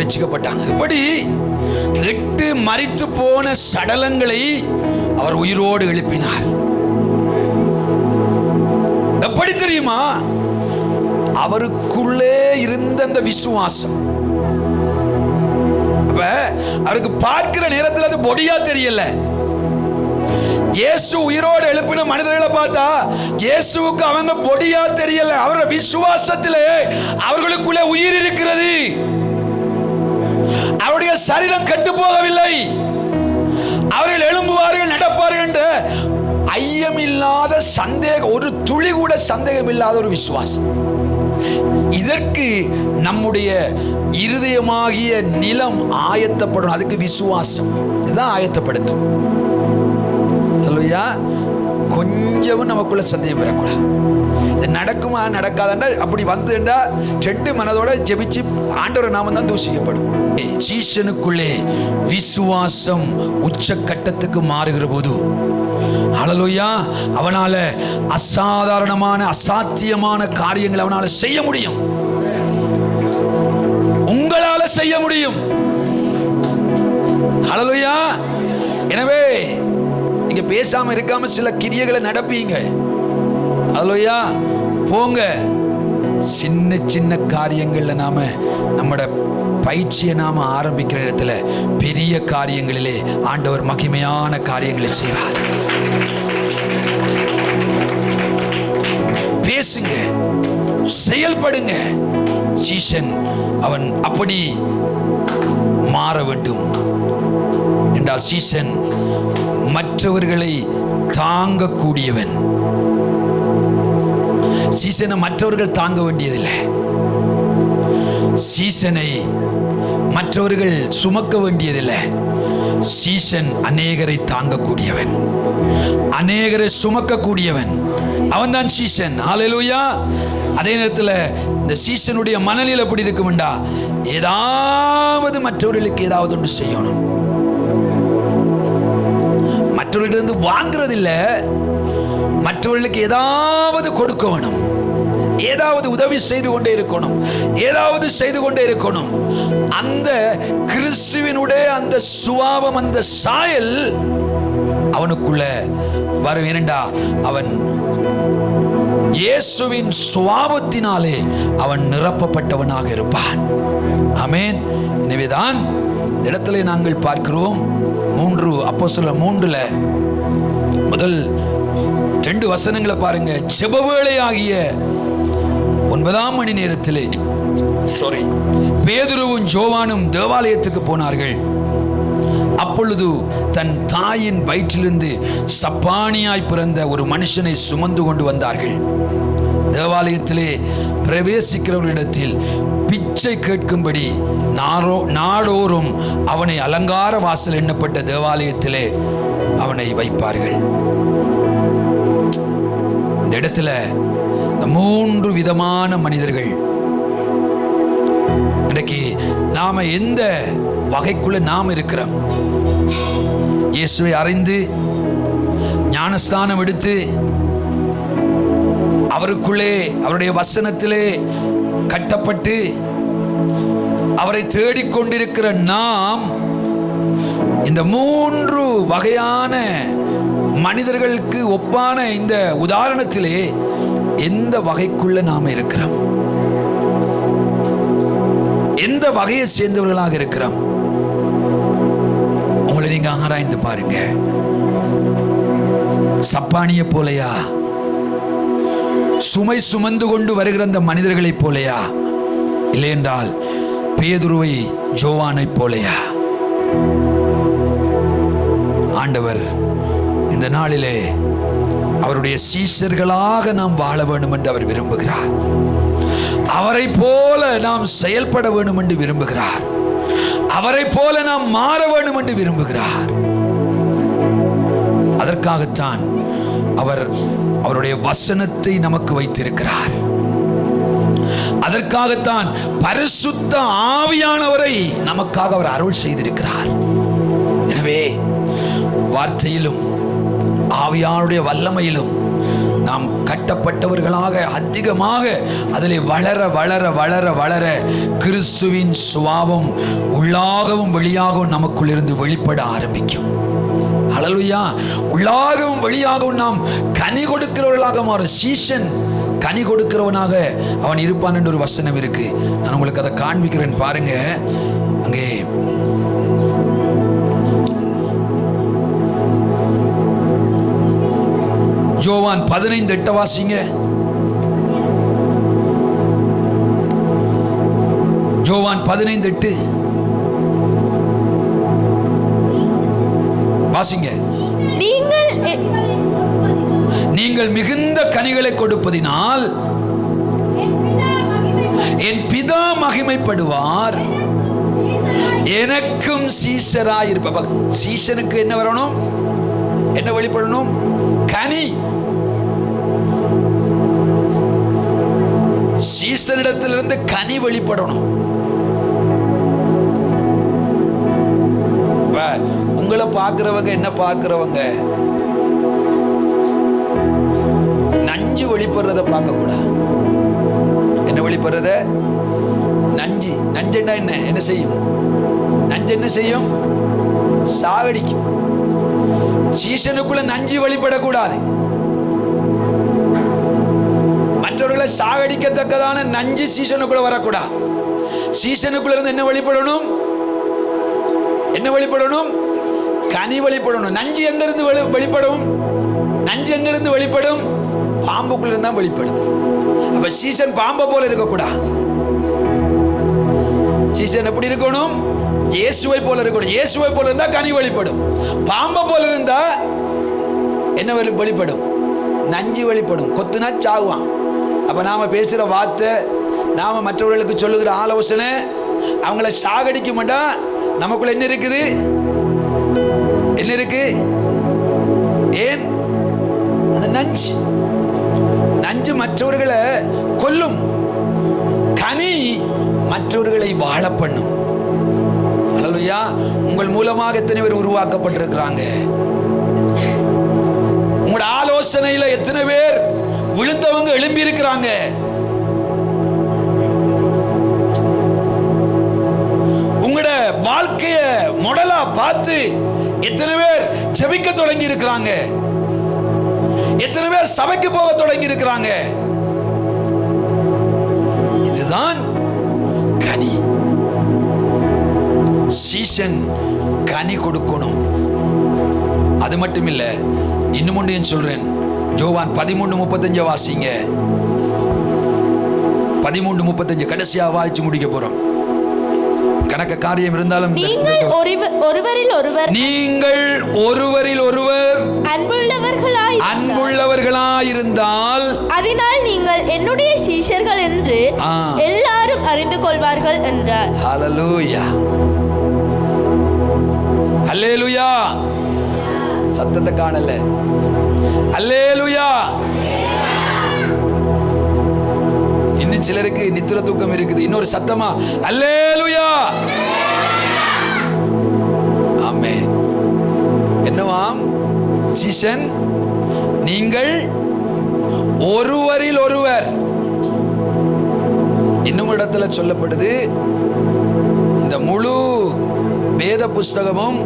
Speaker 1: ரட்சிக்கப்பட்டாங்க. இப்படி 8 மரித்து போன சடலங்களை அவர் உயிரோடு எழுப்பினார். எப்படி தெரியுமா? அவருக்குள்ளே இருந்த அந்த விசுவாசம். அவருக்கு பார்க்கிற நேரத்தில் அது பொடியா தெரியல. இயேசு உயிரோடு எழுப்பின மனிதர்களை பார்த்தா இயேசுவுக்கு அவங்க பொடியா தெரியல. அவருடைய விசுவாசத்திலே அவர்களுக்குள்ளே உயிர் இருக்கிறது. அவருடைய சரீரம் கெட்டு போகவில்லை. அவர்கள் எழும்புவார்கள், நடப்பார்கள் என்ற ஐயமில்லாத சந்தேகம், ஒரு துளி கூட சந்தேகம் இல்லாத ஒரு விசுவாசம். இதற்கு நம்முடைய இருதயமாகிய நிலம் ஆயத்தப்படும். அதுக்கு விசுவாசம் இதுதான் ஆயத்தப்படுத்தும். கொஞ்சமும் நமக்குள்ள சந்தேகம் பெறக்கூடாது. இது நடக்குமா நடக்காதா, அப்படி வந்துட்டா 2 மனதோட ஜெபிச்சு ஆண்டவர் நாமம் தான் தூசிக்கப்படும். சீஷனுக்குள்ளே விசுவாசம் உச்சக்கட்டத்துக்கு மாறுகிற போது ஹல்லேலூயா. அவனால அசாதாரணமான அசாத்தியமான காரியங்களை அவனால செய்ய முடியும். உங்களால செய்ய முடியும். ஹல்லேலூயா. எனவே நீங்க பேசாம இருக்காம சில கிரியைகளை நடப்பீங்க. ஹல்லேலூயா. போங்க. சின்ன சின்ன காரியங்கள்ல நாம நம்மட பயிற்சியை நாம ஆரம்பிக்கிற இடத்துல பெரிய காரியங்களிலே ஆண்டவர் மகிமையான காரியங்களை செய்வார். பேசுங்க, செயல்படுங்க. சீசன் அவன் அப்படி மாற வேண்டும் என்றால் சீசன் மற்றவர்களை தாங்கக்கூடியவன். சீசனை மற்றவர்கள் தாங்க வேண்டியதில்லை. சீசனை மற்றவர்கள் சுமக்க வேண்டியதில்லை. சீசன் அநேகரை தாங்கக்கூடியவன், அநேகரை சுமக்கக்கூடியவன். அவன் தான் சீசன். ஹல்லேலூயா. அதே நேரத்தில் இந்த சீசனுடைய மனநிலை எப்படி இருக்கும்டா, ஏதாவது மற்றவர்களுக்கு ஏதாவது ஒன்று செய்யணும். மற்றவர்களிடம் வாங்குறதில்லை, மற்றவர்களுக்கு ஏதாவது கொடுக்க வேணும். ஏதாவது உதவி செய்து கொண்டே இருக்கணும், ஏதாவது செய்து கொண்டே இருக்கணும். அந்த கிறிஸ்துவினுடைய அந்த சுபாவம், அந்த சாயல் அவனுக்குள்ள வரும். ஏனென்றா அவன் இயேசுவின் சுபாவத்தினாலே அவன் நிரப்பப்பட்டவனாக இருப்பான். ஆமென். எனவேதான் இந்த இடத்துல நாங்கள் பார்க்கிறோம் 3 அப்போஸ்தலர் 3 முதல் 2 வசனங்களை பாருங்க. ஜெபவேளை ஆகிய 9ஆம் மணி நேரத்திலே பேதுருவும் யோவானும் தேவாலயத்துக்கு போனார்கள். அப்பொழுது தன் தாயின் வயிற்றிலிருந்து சப்பானியாய் பிறந்த ஒரு மனுஷனை சுமந்து கொண்டு வந்தார்கள். தேவாலயத்திலே பிரவேசிக்கிறவர்களிடத்தில் பிச்சை கேட்கும்படி நாடோறும் அவனை அலங்கார வாசல் எண்ணப்பட்ட தேவாலயத்திலே அவனை வைப்பார்கள். இந்த இடத்துல 3 விதமான மனிதர்கள். இன்றைக்கு நாம எந்த வகைக்குள்ள நாம் இருக்கிறோம்? இயேசுவை அறிந்து ஞானஸ்தானம் எடுத்து அவருக்குள்ளே அவருடைய வசனத்திலே கட்டப்பட்டு அவரை தேடிக்கொண்டிருக்கிற நாம் இந்த 3 வகையான மனிதர்களுக்கு ஒப்பான இந்த உதாரணத்திலே எந்த வகைக்குள்ள நாம இருக்கிறோம்? எந்த வகையை சேர்ந்தவர்களாக இருக்கிறோம்? உங்களை நீங்க ஆராய்ந்து பாருங்க. சப்பானிய போலையா? சுமை சுமந்து கொண்டு வருகிற அந்த மனிதர்களை போலையா? இல்லை என்றால் பேதுருவை யோவானை போலையா? ஆண்டவர் இந்த நாளிலே அவருடைய சீஷர்களாக நாம் வாழ வேண்டும் என்று அவர் விரும்புகிறார். அவரை போல நாம் செயல்பட வேண்டும் என்று விரும்புகிறார். அவரை போல நாம் மாற வேண்டும் என்று விரும்புகிறார். அதற்காகத்தான் அவர் அவருடைய வசனத்தை நமக்கு வைத்திருக்கிறார். அதற்காகத்தான் பரிசுத்த ஆவியானவரை நமக்காக அவர் அருள் செய்திருக்கிறார். எனவே வார்த்தையிலும் ஆவியானுடைய வல்லமையிலும் நாம் கட்டப்பட்டவர்களாக அதிகமாக அதிலே வளர வளர வளர வளர கிறிஸ்துவின் சுபாவம் உள்ளாகவும் வெளியாகவும் நமக்குள் இருந்து வெளிப்பட ஆரம்பிக்கும். ஹல்லேலூயா. உள்ளாகவும் வெளியாகவும் நாம் கனி கொடுக்கிறவர்களாக மாறும். சீஷன் கனி கொடுக்கிறவனாக அவன் இருப்பான் என்று ஒரு வசனம் இருக்கு. நான் உங்களுக்கு அதை காண்பிக்கிறேன் பாருங்க. அங்கே யோவான் 15:8 வாசிங்க. யோவான் 15:8 வாசிங்க. நீங்கள் மிகுந்த கனிகளை கொடுப்பதினால் என் பிதா மகிமைப்படுவார், எனக்கும் சீஷராய் இருப்ப. சீஷனுக்கு என்ன வரணும்? என்ன வெளிப்படணும்? கனி. சீசனிடத்திலிருந்து கனி வெளிப்படணும். உங்களை பார்க்கிறவங்க என்ன பார்க்கிறவங்க? நஞ்சு வெளிப்படுறத பார்க்க கூடாது. என்ன வெளிப்படுறத? நஞ்சு. நஞ்சன்னா என்ன? என்ன செய்யும்? நஞ்சு என்ன செய்யும்? சாகடிக்கும். சீசனுக்குள்ள நஞ்சு வெளிப்படக்கூடாது. மற்றவர்களை சாகடிக்கத்தக்கதான நஞ்சு சீசனுக்குள்ள வரக்கூடாது. சீசனுக்குள்ள இருந்து என்ன வெளிப்படணும்? என்ன வெளிப்படணும்? கனி வெளிப்படணும். நஞ்சு எங்கிருந்து வெளிப்படும்? நஞ்சு எங்கிருந்து வெளிப்படும்? பாம்புக்குள்ள இருந்தா வெளிப்படும். அப்ப சீசன் பாம்பை போல இருக்கக்கூடாது. சீசன் எப்படி இருக்கணும்? இயேசுவை போல இருக்கணும். இயேசுவை போல இருந்தா கனி வெளிப்படும். பாம்பை போல இருந்தா என்ன வெளிப்படும்? நஞ்சு வெளிப்படும். கொத்துனா சாகுவான். அப்ப நாம பேசுற வார்த்தை, நாம மற்றவர்களுக்கு சொல்லுகிற ஆலோசனை அவங்கள சாகடிக்க மாட்டா. நமக்குள்ள என்ன இருக்குது? என்ன இருக்கு? ஏன்? அந்த நஞ்சு. நஞ்சு மற்றவர்களை கொல்லும். கனி மற்றவர்களை வாழ பண்ணும். அல்லேலூயா. உங்கள் மூலமாக எத்தனை பேர் உருவாக்கப்பட்டிருக்கிறாங்க? உங்களோட ஆலோசனையில எத்தனை பேர் விழுந்தவங்க எழும்பி இருக்கிறாங்க? உங்களோட வாழ்க்கைய மாடலா பார்த்து எத்தனை பேர் ஜெபிக்க தொடங்கி இருக்கிறாங்க? எத்தனை பேர் சபைக்கு போக தொடங்கி இருக்கிறாங்க? இதுதான் கனி. சீசன் கனி கொடுக்கணும். அது மட்டும் இல்ல, இன்னும் ஒன்று சொல்றேன். யோவான் 13:35 வாசிங்க. 13:35 கடைசியா வாசிச்சு முடிக்க போறோம். கணக்க காரியம் இருந்தாலும்
Speaker 2: நீங்கள் ஒருவரில் ஒருவர்
Speaker 1: அன்புள்ளவர்களாயிருந்தால்
Speaker 2: அதனால் நீங்கள் என்னுடைய சீஷர்கள் என்று எல்லாரும் அறிந்து கொள்வார்கள் என்றார்.
Speaker 1: ஹல்லேலூயா. ஹல்லேலூயா. சத்தத்தை காணல. ஹல்லேலூயா. இன்னும் சிலருக்கு நித்திர தூக்கம் இருக்குது. இன்னொரு சத்தமா ஹல்லேலூயா. ஆமென். என்னவாம்? சீசன் நீங்கள் ஒருவரில் ஒருவர். இன்னும் இடத்துல சொல்லப்படுது, இந்த முழு வேத புஸ்தகமும்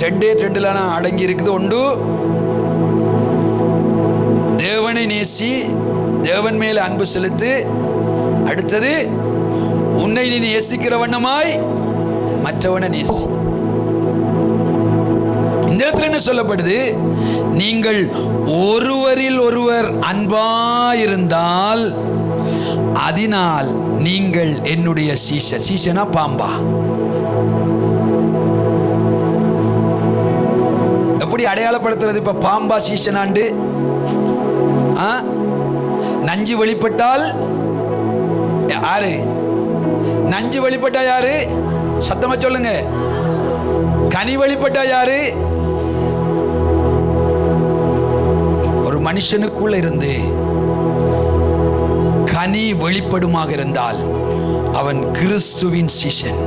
Speaker 1: 2 அடங்கி இருக்குது. ஒன்று, தேவனை நேசி, தேவன் மேல அன்பு செலுத்து. அடுத்தது, உன்னை நீ நேசிக்கிற வண்ணமாய் மற்றவனை நேசி. இந்த இடத்துல என்ன சொல்லப்படுது? நீங்கள் ஒருவரில் ஒருவர் அன்பாயிருந்தால் அதனால் நீங்கள் என்னுடைய சீஷர். சீஷனா பாம்பா? எப்படி அடையாளப்படுத்துறது? இப்ப பாம்பா சீஷனாண்டு? நஞ்சு வெளிப்பட்டால் யாரு? நஞ்சு வெளிப்பட்டா யாரு? சத்தமா சொல்லுங்க. கனி வெளிப்பட்டா யாரு? ஒரு மனுஷனுக்குள்ள இருந்து கனி வெளிப்படுமாக இருந்தால் அவன் கிறிஸ்துவின் சீஷன்.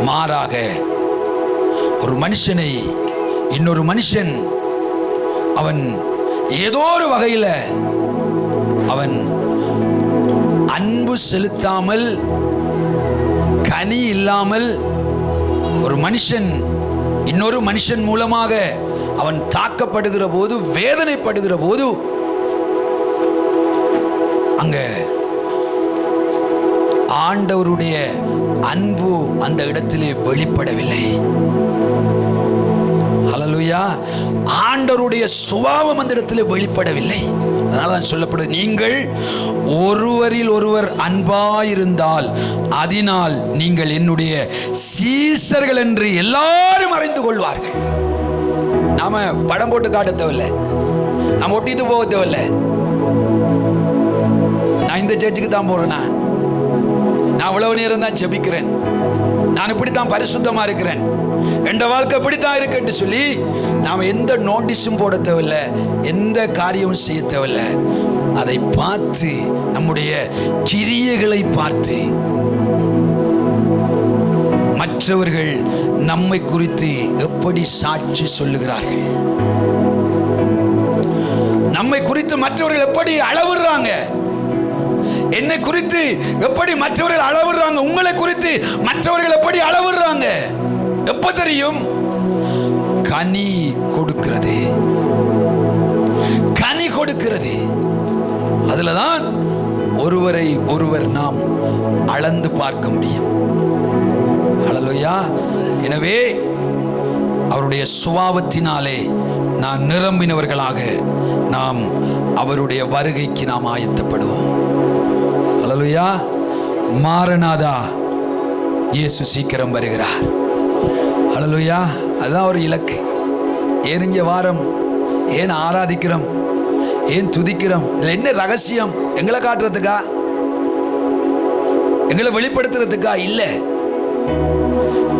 Speaker 1: மாறாக ஒரு மனுஷனை இன்னொரு மனுஷன் அவன் ஏதோ ஒரு வகையில் அவன் அன்பு செலுத்தாமல், கனி இல்லாமல், ஒரு மனுஷன் இன்னொரு மனுஷன் மூலமாக அவன் தாக்கப்படுகிற போது, வேதனைப்படுகிற போது, அங்க ஆண்டவருடைய அன்பு அந்த இடத்திலே வெளிப்படவில்லை. ஹல்லேலூயா. ஆண்டவருடைய சுபாவம் அந்த இடத்திலே வெளிப்படவில்லை. அதனால தான் சொல்லப்படுது, நீங்கள் ஒருவரில் ஒருவர் அன்பாயிருந்தால் அதனால் நீங்கள் என்னுடைய சீசர்கள் என்று எல்லாரும் அறிந்து கொள்வார்கள். நாம படம் போட்டு காட்ட தேவையில்லை, நாம ஒட்டிட்டு போக தேவையில்லை. நான் இந்த சர்ச்சுக்கு தான் போறேன், நான் இவ்வளவு நேரம் தான் ஜெபிக்கிறேன், நான் இப்படித்தான் பரிசுத்தமா இருக்கிறேன், எந்த வாழ்க்கை இப்படித்தான் இருக்கு என்று சொல்லி நாம் எந்த நோட்டீஸும் போட தேவையில்லை, எந்த காரியமும் செய்ய தேவையில்லை. அதை பார்த்து, நம்முடைய கிரியைகளை பார்த்து மற்றவர்கள் நம்மை குறித்து எப்படி சாட்சி சொல்லுகிறார்கள். நம்மை குறித்து மற்றவர்கள் எப்படி அளவிடுறாங்க, என்னை குறித்து எப்படி மற்றவர்கள் அளவிடுறாங்க, உங்களை குறித்து மற்றவர்கள் எப்படி அளவிடுறாங்க எப்ப தெரியும்? கனி கொடுக்கிறது, கனி கொடுக்கிறது. அதுலதான் ஒருவரை ஒருவர் நாம் அளந்து பார்க்க முடியும். ஹல்லேலூயா. எனவே அவருடைய சுபாவத்தினாலே நான் நிரம்பினவர்களாக நாம் அவருடைய வருகைக்கு நாம் ஆயத்தப்படுவோம். ஹல்லேலூயா. மாரநாதா, இயேசு சீக்கிரம் வருகிறார். ஹல்லேலூயா. அதுதான் ஒரு இலக்கு. ஏறிஞ்ச வாரம் ஏன் ஆராதிக்கிறோம், ஏன் துதிக்கிறோம்? இதில் என்ன ரகசியம்? எங்களை காட்டுறதுக்கா, எங்களை வெளிப்படுத்துறதுக்கா? இல்லை,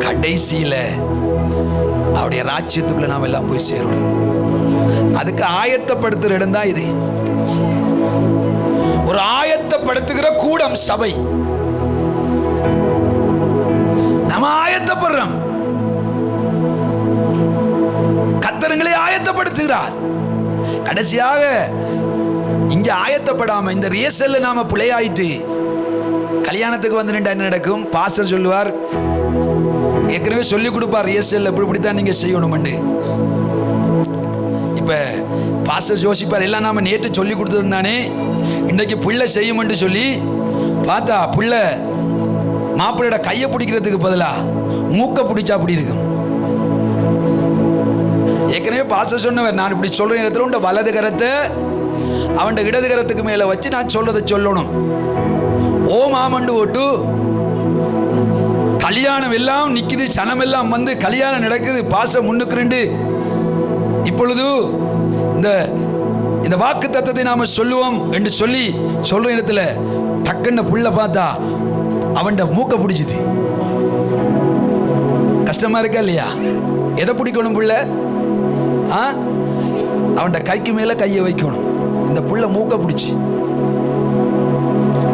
Speaker 1: கடைசியில அவருடைய ராஜ்யத்துக்குள்ள நாம் எல்லாம் போய் சேரணும். அதுக்கு ஆயத்தப்படுத்துகிற இடம் தான் இது. ஒரு ஆயத்தப்படுத்துகிற கூடம் சபை. நம்ம ஆயத்தப்படுறோம், கர்த்தர்களை ஆயத்தப்படுத்துகிறார். கடைசியாக இங்க ஆயத்தப்படாம இந்த ரியசல்ல நாம பிழையாயிட்டு கல்யாணத்துக்கு வந்து நின்றா என்ன நடக்கும்? பாஸ்டர் சொல்லுவார், ஏற்கனவே சொல்லி கொடுப்பார், ரியசல்ல இப்படித்தான் நீங்க செய்யணும்னு. இப்ப பாஸ்டர் யோசிப்பார், எல்லாம் நாம நேற்று சொல்லி கொடுத்தது தானே, இன்றைக்கு புள்ள செய்யும்னு சொல்லி பார்த்தா புள்ள மாப்பிள்ளையோட கையை பிடிக்கிறதுக்கு பதிலா மூக்க பிடிச்சா அப்படி இருக்கும். ஏற்கனவே பாஸ்டர் சொன்னவர், நான் இப்படி சொல்ற நேரத்தில் உண்ட வலது கரத்தை அவன் இடது கரத்துக்கு மேல வச்சு நான் சொல்றதை சொல்லணும். ஓ மாமண்டு ஓட்டு கல்யாணம் எல்லாம் நிக்குது, சனம் எல்லாம் வந்து கல்யாணம் நடக்குது, பாஸ்டர் முன்னுக்கு ரெண்டு. இப்பொழுது இந்த வாக்கு தத்தத்தை நாம சொல்லுவோம் என்று சொல்லி சொல்ற இடத்துல டக்குன்னு புள்ள பார்த்தா அவன் மூக்க பிடிச்சிட்டு கஷ்டமா இருக்கா இல்லையா? எதை பிடிக்கணும் புள்ள? அவன் கைக்கு மேல கையை வைக்கணும். இந்த புள்ள மூக்க பிடிச்சி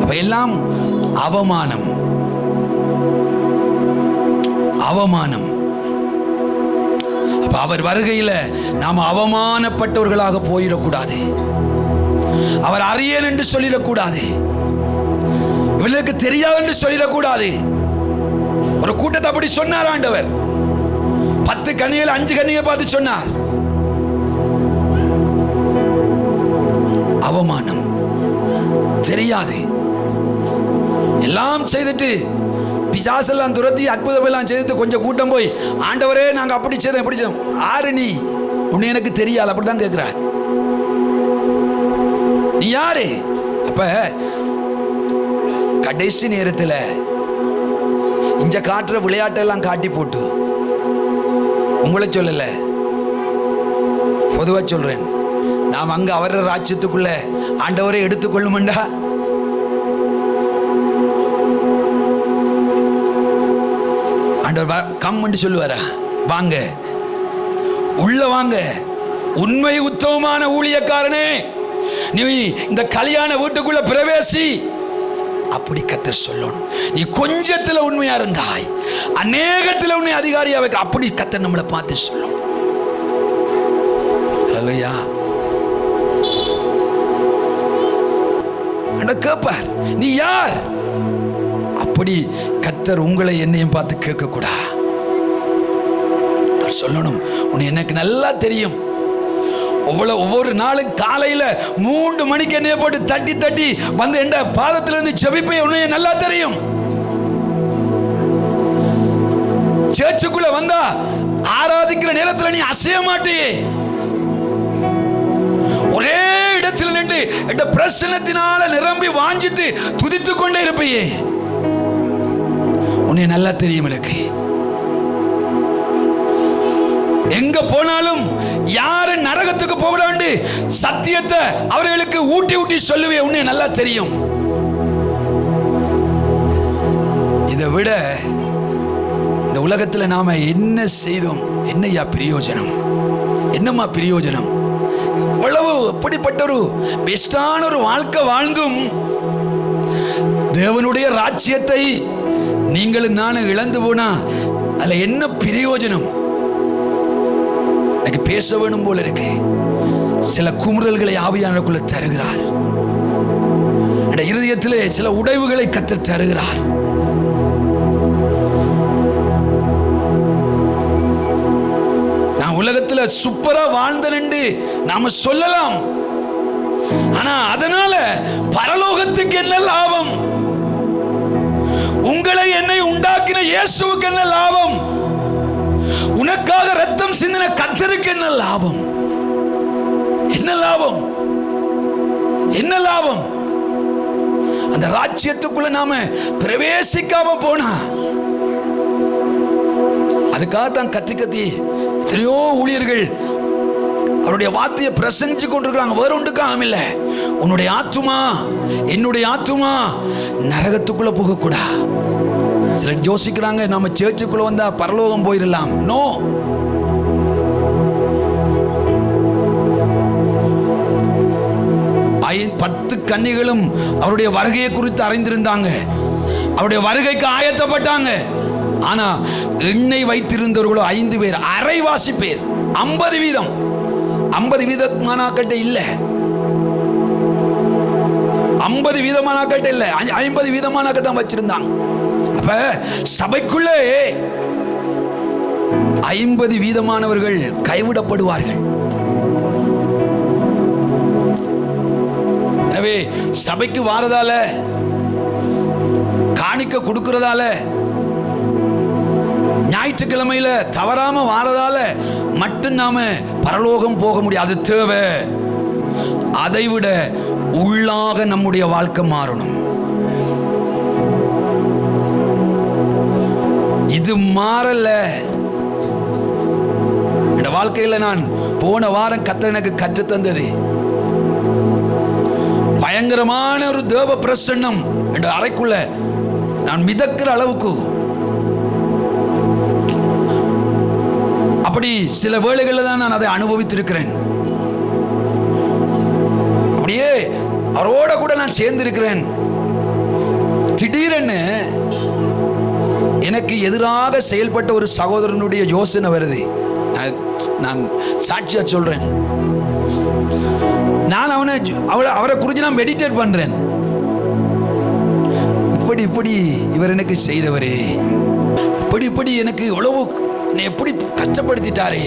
Speaker 1: அப்ப எல்லாம் அவமானம், அவமானம். அப்ப அவர் வருகையில நாம் அவமானப்பட்டவர்களாக போயிடக்கூடாது. அவர் அறியேன் என்று சொல்லிடக்கூடாது, இவர்களுக்கு தெரியாது என்று சொல்லிடக்கூடாது. ஒரு கூட்டத்தை அப்படி சொன்னார் ஆண்டவர். 10 கன்னிகள் 5 கன்னியை பார்த்து சொன்னார். அவமானம், தெரியாது, எல்லாம் செய்துட்டு பிசாசெல்லாம் துரத்தி அற்புதம் எல்லாம் செய்துட்டு கொஞ்சம் கூட்டம் போய், ஆண்டவரே நாங்க அப்படி செய்தோம் எப்படி செய்தோம். ஆறு நீ? உன்னை எனக்கு தெரியாது, அப்படிதான் கேட்கிறார். நீ யாரு? அப்ப கடைசி நேரத்தில் இங்க காட்டுற விளையாட்டெல்லாம் காட்டி போட்டு, உங்களை சொல்லல, பொதுவா சொல்றேன், நாம் அங்க அவர ராஜ்யத்துக்குள்ள ஆண்டவரை எடுத்துக்கொள்ளுமண்டா. ஆண்டவர் கம்ன்னு சொல்லுவாரா? வாங்க, உள்ள வாங்க, உண்மை உத்தமமான ஊழியக்காரனே, நீ இந்த கல்யாண வீட்டுக்குள்ள பிரவேசி. அப்படி கர்த்தர் சொல்லணும். நீ கொஞ்சத்துல உண்மையா இருந்தாய், அநேகத்துல உன்னை அதிகாரியா வைக்க. அப்படி கர்த்தர் நம்மளை பார்த்து சொல்லணும். ஹல்லேலூயா. கேட்பார், நீ யார்? அப்படி கர்த்தர் உங்களை என்னையும் பார்த்து கேட்க கூடா. சொல்லணும், உன்னை எனக்கு நல்லா தெரியும். ஒவ்வொரு நாளும் காலையில 3 மணிக்கு என்னைய போட்டு தட்டி தட்டி வந்து என்ற பாதத்திலிருந்து ஜெபிப்பை உன்னை நல்லா தெரியும். சர்ச்சுக்குள்ள வந்தா ஆராதிக்கிற நேரத்தில் நீ அசைய மாட்டியே, ஒரே இடத்தில் நின்று என்ற பிரசன்னத்தினால நிரம்பி வாஞ்சித்து துதித்துக் கொண்டே இருப்பையே. உன்னை நல்லா தெரியும் எனக்கு. எங்க போனாலும் யாரு நரகத்துக்கு போகிறாண்டு சத்தியத்தை அவர்களுக்கு ஊட்டி ஊட்டி சொல்லுவே. உன்னை நல்லா தெரியும். இதை விட இந்த உலகத்தில் நாம என்ன செய்தோம்? என்னையா பிரயோஜனம்? என்னம்மா பிரயோஜனம்? இவ்வளவு எப்படிப்பட்ட ஒரு பெஸ்டான ஒரு வாழ்க்கை வாழ்ந்தும் தேவனுடைய ராஜ்யத்தை நீங்களும் நானும் இழந்து போனா அதுல என்ன பிரயோஜனம்? எனக்கு பேச வேணும் போல இருக்கு. சில குமுறல்களை ஆவியானவருக்குள்ள தருகிறார். இருதயத்திலே சில உடைவுகளை கர்த்தர் தருகிறார். நான் உலகத்துல சூப்பரா வாழ்ந்தேன்னு நாம சொல்லலாம். ஆனா அதனால பரலோகத்துக்கு என்ன லாபம்? உங்களை என்னை உண்டாக்கின இயேசுவுக்கு என்ன லாபம்? உனக்காக ரத்தம் சிந்தின கர்த்தருக்கு என்ன லாபம்? என்ன லாபம்? என்ன லாபம்? அந்த ராஜ்யத்துக்குள்ள நாம பிரவேசிக்காம போனா, அதுக்காகத்தான் கத்தி கத்தி எத்தனையோ ஊழியர்கள் அவருடைய வார்த்தையை பிரசங்கிச்சு கொண்டிருக்கிறாங்க. வேற ஒன்றுக்காக இல்ல. உன்னுடைய ஆத்துமா, என்னுடைய ஆத்துமா நரகத்துக்குள்ள போகக்கூடா. சிலர் யோசிக்கிறாங்க நம்ம சேர்ச்சுக்குள்ள வந்தா பரலோகம் போயிடலாம். நோ. பத்து கன்னிகளும் அவருடைய வருகையை குறித்து அறிந்திருந்தாங்க. அவருடைய வருகைக்கு ஆயத்தப்பட்டாங்க. ஆனா எண்ணெய் வைத்திருந்தவர்களோ 5 பேர், அரைவாசி பேர், 50 வீதம். 50 வீதமானாக்கிட்ட இல்ல, 50 வீதமானாக்கிட்ட இல்ல, 50 வீதமானாக்கத்தான் வச்சிருந்தாங்க. அப்ப சபைக்குள்ளே 50 வீதமானவர்கள் கைவிடப்படுவார்கள். எனவே சபைக்கு வாரதால, காணிக்க கொடுக்கிறதால, ஞாயிற்றுக்கிழமையில தவறாம வாரதால மட்டும் நாம பரலோகம் போக முடியாது. தேவை அதைவிட உள்ளாக நம்முடைய வாழ்க்கை மாறணும். இது மாறல. இந்த வாழ்க்கையில நான் போன வாரம் கர்த்தர் எனக்கு கற்றுத்தந்தது பயங்கரமான ஒரு தேவ பிரசன்னம். என்ற அறைக்குள்ள நான் மிதக்கிற அளவுக்கு, அப்படி சில வேளைகளில் தான் நான் அதை அனுபவித்திருக்கிறேன். அப்படியே அவரோட கூட நான் சேர்ந்திருக்கிறேன். திடீரென்னு எனக்கு எதிராக செயல்பட்ட ஒரு சகோதரனுடைய யோசனை வருது. நான் சாட்சியா சொல்றேன். நான் அவரை குறித்து நான் மெடிடேட் பண்றேன். இப்படி இவர் எனக்கு செய்தவரே, இப்படி எனக்கு எவ்வளவு என்னை எப்படி கஷ்டப்படுத்திட்டாரே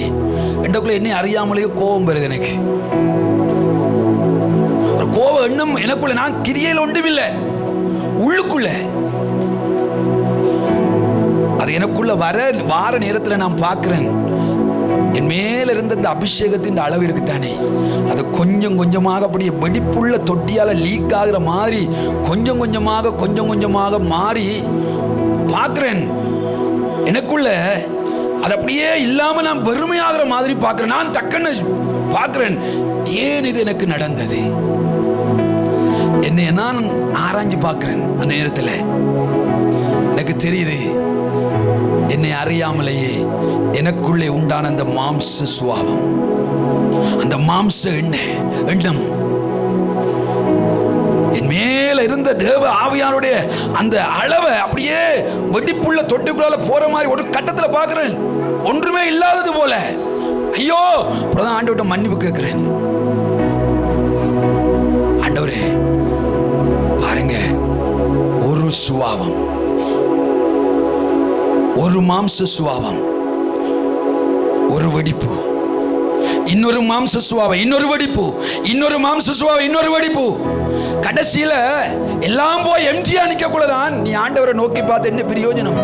Speaker 1: என்றக்குள்ள என்னை அறியாமலேயே கோபம் வருது. எனக்கு ஒரு கோபம் எண்ணம் எனக்குள்ள. நான் கிரியையில் ஒன்றுமில்லை, உள்ளுக்குள்ள அது எனக்குள்ள வார நேரத்தில் நான் பார்க்கிறேன். என் மேல இருந்த இந்த அபிஷேகத்தின் அளவு இருக்குத்தானே, அது கொஞ்சம் கொஞ்சமாக அப்படியே வெடிப்புள்ள தொட்டியால லீக் ஆகிற மாதிரி கொஞ்சம் கொஞ்சமாக மாறி பார்க்கிறேன். எனக்குள்ள அது அப்படியே இல்லாம நான் வெறுமையாகிற மாதிரி பார்க்கிறேன். நான் டக்குன்னு பார்க்கிறேன், ஏன் இது எனக்கு நடந்தது? என்னை நான் ஆராய்ஞ்சு பார்க்கிறேன். அந்த நேரத்தில் எனக்கு தெரியுது, என்னை அறியாமலேயே எனக்குள்ளே உண்டான அந்த மாம்ச சுபாவம், அந்த மாம்ச எண்ணம், என் மேல இருந்த தேவ ஆவியானுடைய அந்த அளவை அப்படியே வெடிப்புள்ள தொட்டுக்குள்ளால போற மாதிரி ஒரு கட்டத்தில் பார்க்கிறேன். ஒன்றுமே இல்லாதது போல. ஐயோ, பிரதான் ஆண்டவர்கிட்ட மன்னிப்பு கேட்கிறேன். ஆண்டவரே பாருங்க, ஒரு சுபாவம், ஒரு மாம்ச சுபாவம், ஒரு வெடிப்பு, இன்னொரு மாம்ச சுபாவம், இன்னொரு வெடிப்பு, இன்னொரு மாம்ச சுபாவம், இன்னொரு வெடிப்பு. கடைசியில எல்லாம் போய் எம்ஜிஆர் நிக்கக்குள்ளதான் நீ ஆண்டவரை நோக்கி பார்த்து என்ன பிரயோஜனம்?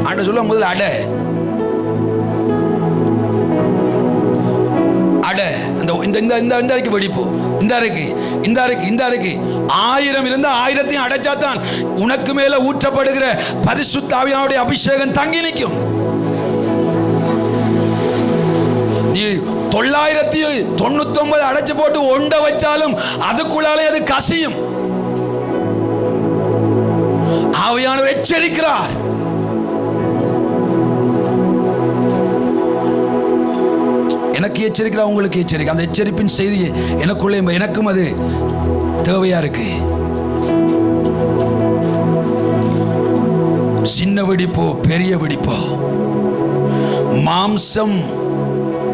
Speaker 1: ஆண்டவர் சொல்ல முதல்ல அட இந்த வெடிப்பு, இந்த இருக்கு 1000 இருந்தா 1000ஐயும் அடைச்சாதான் உனக்கு மேல ஊற்றப்படுகிற பரிசுத்த ஆவியானுடைய அபிஷேகம் தங்கி நிற்கும். நீ 999 அடைச்சு போட்டு ஒண்ட வச்சாலும் அதுக்குள்ளாலே அது கசியும். ஆவியானவர் எச்சரிக்கிறார். எனக்கு எச்சரிக்கிறார், உங்களுக்கு எச்சரிக்கை. அந்த எச்சரிப்பின் செய்தி எனக்குள்ளே, எனக்கும் அது தேவையா இருக்கு. சின்ன வெடிப்போ பெரிய வெடிப்போ, மாம்சம்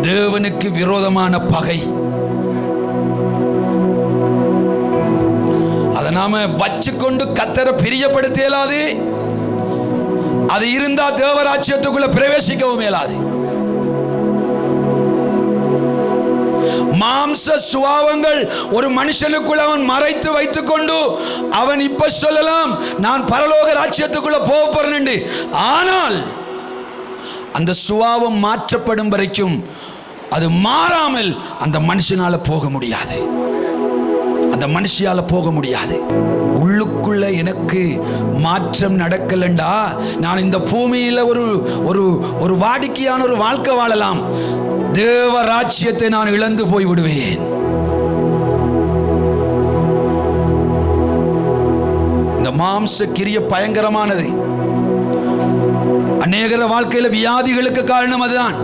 Speaker 1: தேவனுக்கு விரோதமான பகை. அதை நாம வச்சுக்கொண்டு கர்த்தரை பிரியப்படுத்த இயலாது. அது இருந்தா தேவராஜ்யத்துக்குள்ள பிரவேசிக்கவும் இயலாது. மாம்ச சுபாவங்கள் ஒரு மனுஷனுக்குள்ள அவன் மறைத்து வைத்துக் கொண்டு அவன் இப்ப சொல்லலாம் நான் பரலோக ராஜ்யத்துக்குள்ள போக போறேன். ஆனால் அந்த சுபாவம் மாற்றப்படும் வரைக்கும் அது மாறாமல் அந்த மனுஷனால போக முடியாது. அந்த மனுஷியால போக முடியாது. உள்ளுக்குள்ள எனக்கு மாற்றம் நடக்கலண்டா நான் இந்த பூமியில ஒரு ஒரு ஒரு வாடிக்கையான ஒரு வாழ்க்கை வாழலாம். தேவ ராஜ்யத்தை நான் இழந்து போய் விடுவேன். இந்த மாம்ச கிரிய பயங்கரமானது. அநேகர வாழ்க்கையில வியாதிகளுக்கு காரணம் அதுதான்.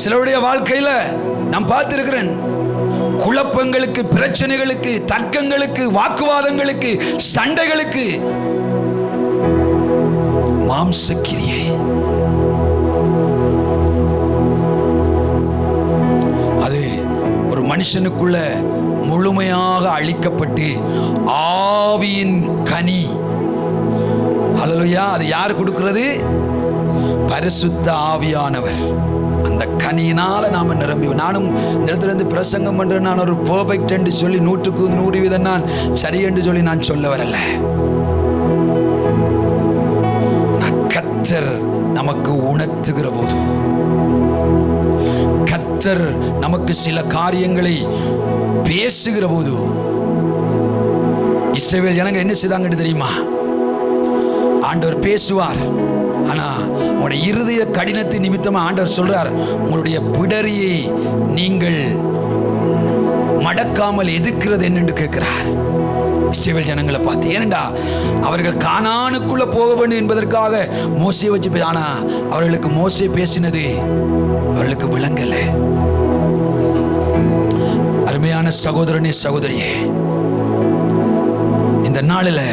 Speaker 1: சிலருடைய வாழ்க்கையில நான் பார்த்திருக்கிறேன், குழப்பங்களுக்கு, பிரச்சனைகளுக்கு, தர்க்கங்களுக்கு, வாக்குவாதங்களுக்கு, சண்டைகளுக்கு மாம்சக்கிரியை. அது ஒரு மனுஷனுக்குள்ள முழுமையாக அழிக்கப்பட்டு ஆவியின் கனி. ஹல்லேலூயா. அது யார் கொடுக்கிறது? பரிசுத்த ஆவியானவர். அந்த கனியினால நாம நிரம்பி. நானும் இந்த இடத்துல இருந்து பிரசங்கம் பண்றேன், நான் ஒரு பெர்ஃபெக்ட் என்று சொல்லி 100க்கு 100% நான் சரி என்று சொல்லி நான் சொல்ல வரல. கர்த்தர் நமக்கு உணர்த்துகிற போது, கர்த்தர் நமக்கு சில காரியங்களை பேசுகிற போது, இஸ்ரவேல் ஜனங்க என்ன செய்தாங்கன்னு தெரியுமா? ஆண்டவர் பேசுவார், ஆனா உங்களுடைய இருதய கடினத்தின் நிமித்தமா ஆண்டவர் சொல்றார், உங்களுடைய பிடரியை நீங்கள் மடக்காமல் எதிர்க்கிறது என்னென்று கேட்கிறார் இஸ்ரவேல் ஜனங்களை பார்த்து. ஏனென்றா அவர்கள் கானானுக்குள்ள போக வேண்டும் என்பதற்காக மோசே வச்சு, ஆனா அவர்களுக்கு மோசே பேசினது அவர்களுக்கு விளங்கல. அருமையான சகோதரனே, சகோதரியே, இந்த நாளில்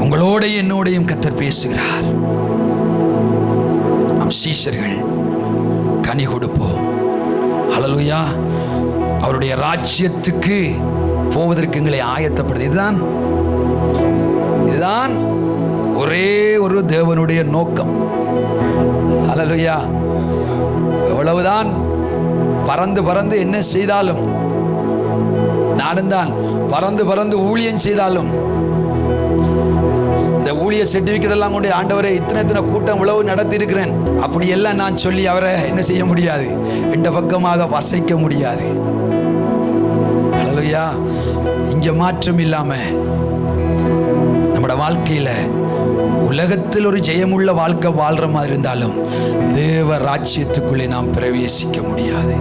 Speaker 1: உங்களோடையும் என்னோடையும் கர்த்தர் பேசுகிறார். நம் சீஷர்கள் கனி கொடுப்போம். ஹல்லேலூயா. அவருடைய ராஜ்யத்துக்கு போவதற்கு எங்களை ஆயத்தப்படுது. இதுதான் ஒரே ஒரு தேவனுடைய நோக்கம். ஹல்லேலூயா. எவ்வளவுதான் பறந்து பறந்து என்ன செய்தாலும், நானும் தான் பறந்து பறந்து ஊழியம் செய்தாலும், இந்த ஊழிய சர்டிபிகேட் எல்லாம் கொண்டு ஆண்டவரை இத்தனை கூட்டம் உழவு நடத்தி இருக்கிறேன் அப்படி எல்லாம் நான் சொல்லி அவரை என்ன செய்ய முடியாது, இந்த பக்கமாக வசைக்க முடியாது. ஹல்லேலூயா. இங்க மாற்றம் இல்லாம நம்மட வாழ்க்கையில உலகத்தில் ஒரு ஜெயமுள்ள வாழ்க்கை வாழ்ற மாதிரி இருந்தாலும் தேவ ராஜ்யத்துக்குள்ளே நாம் பிரவேசிக்க முடியாது.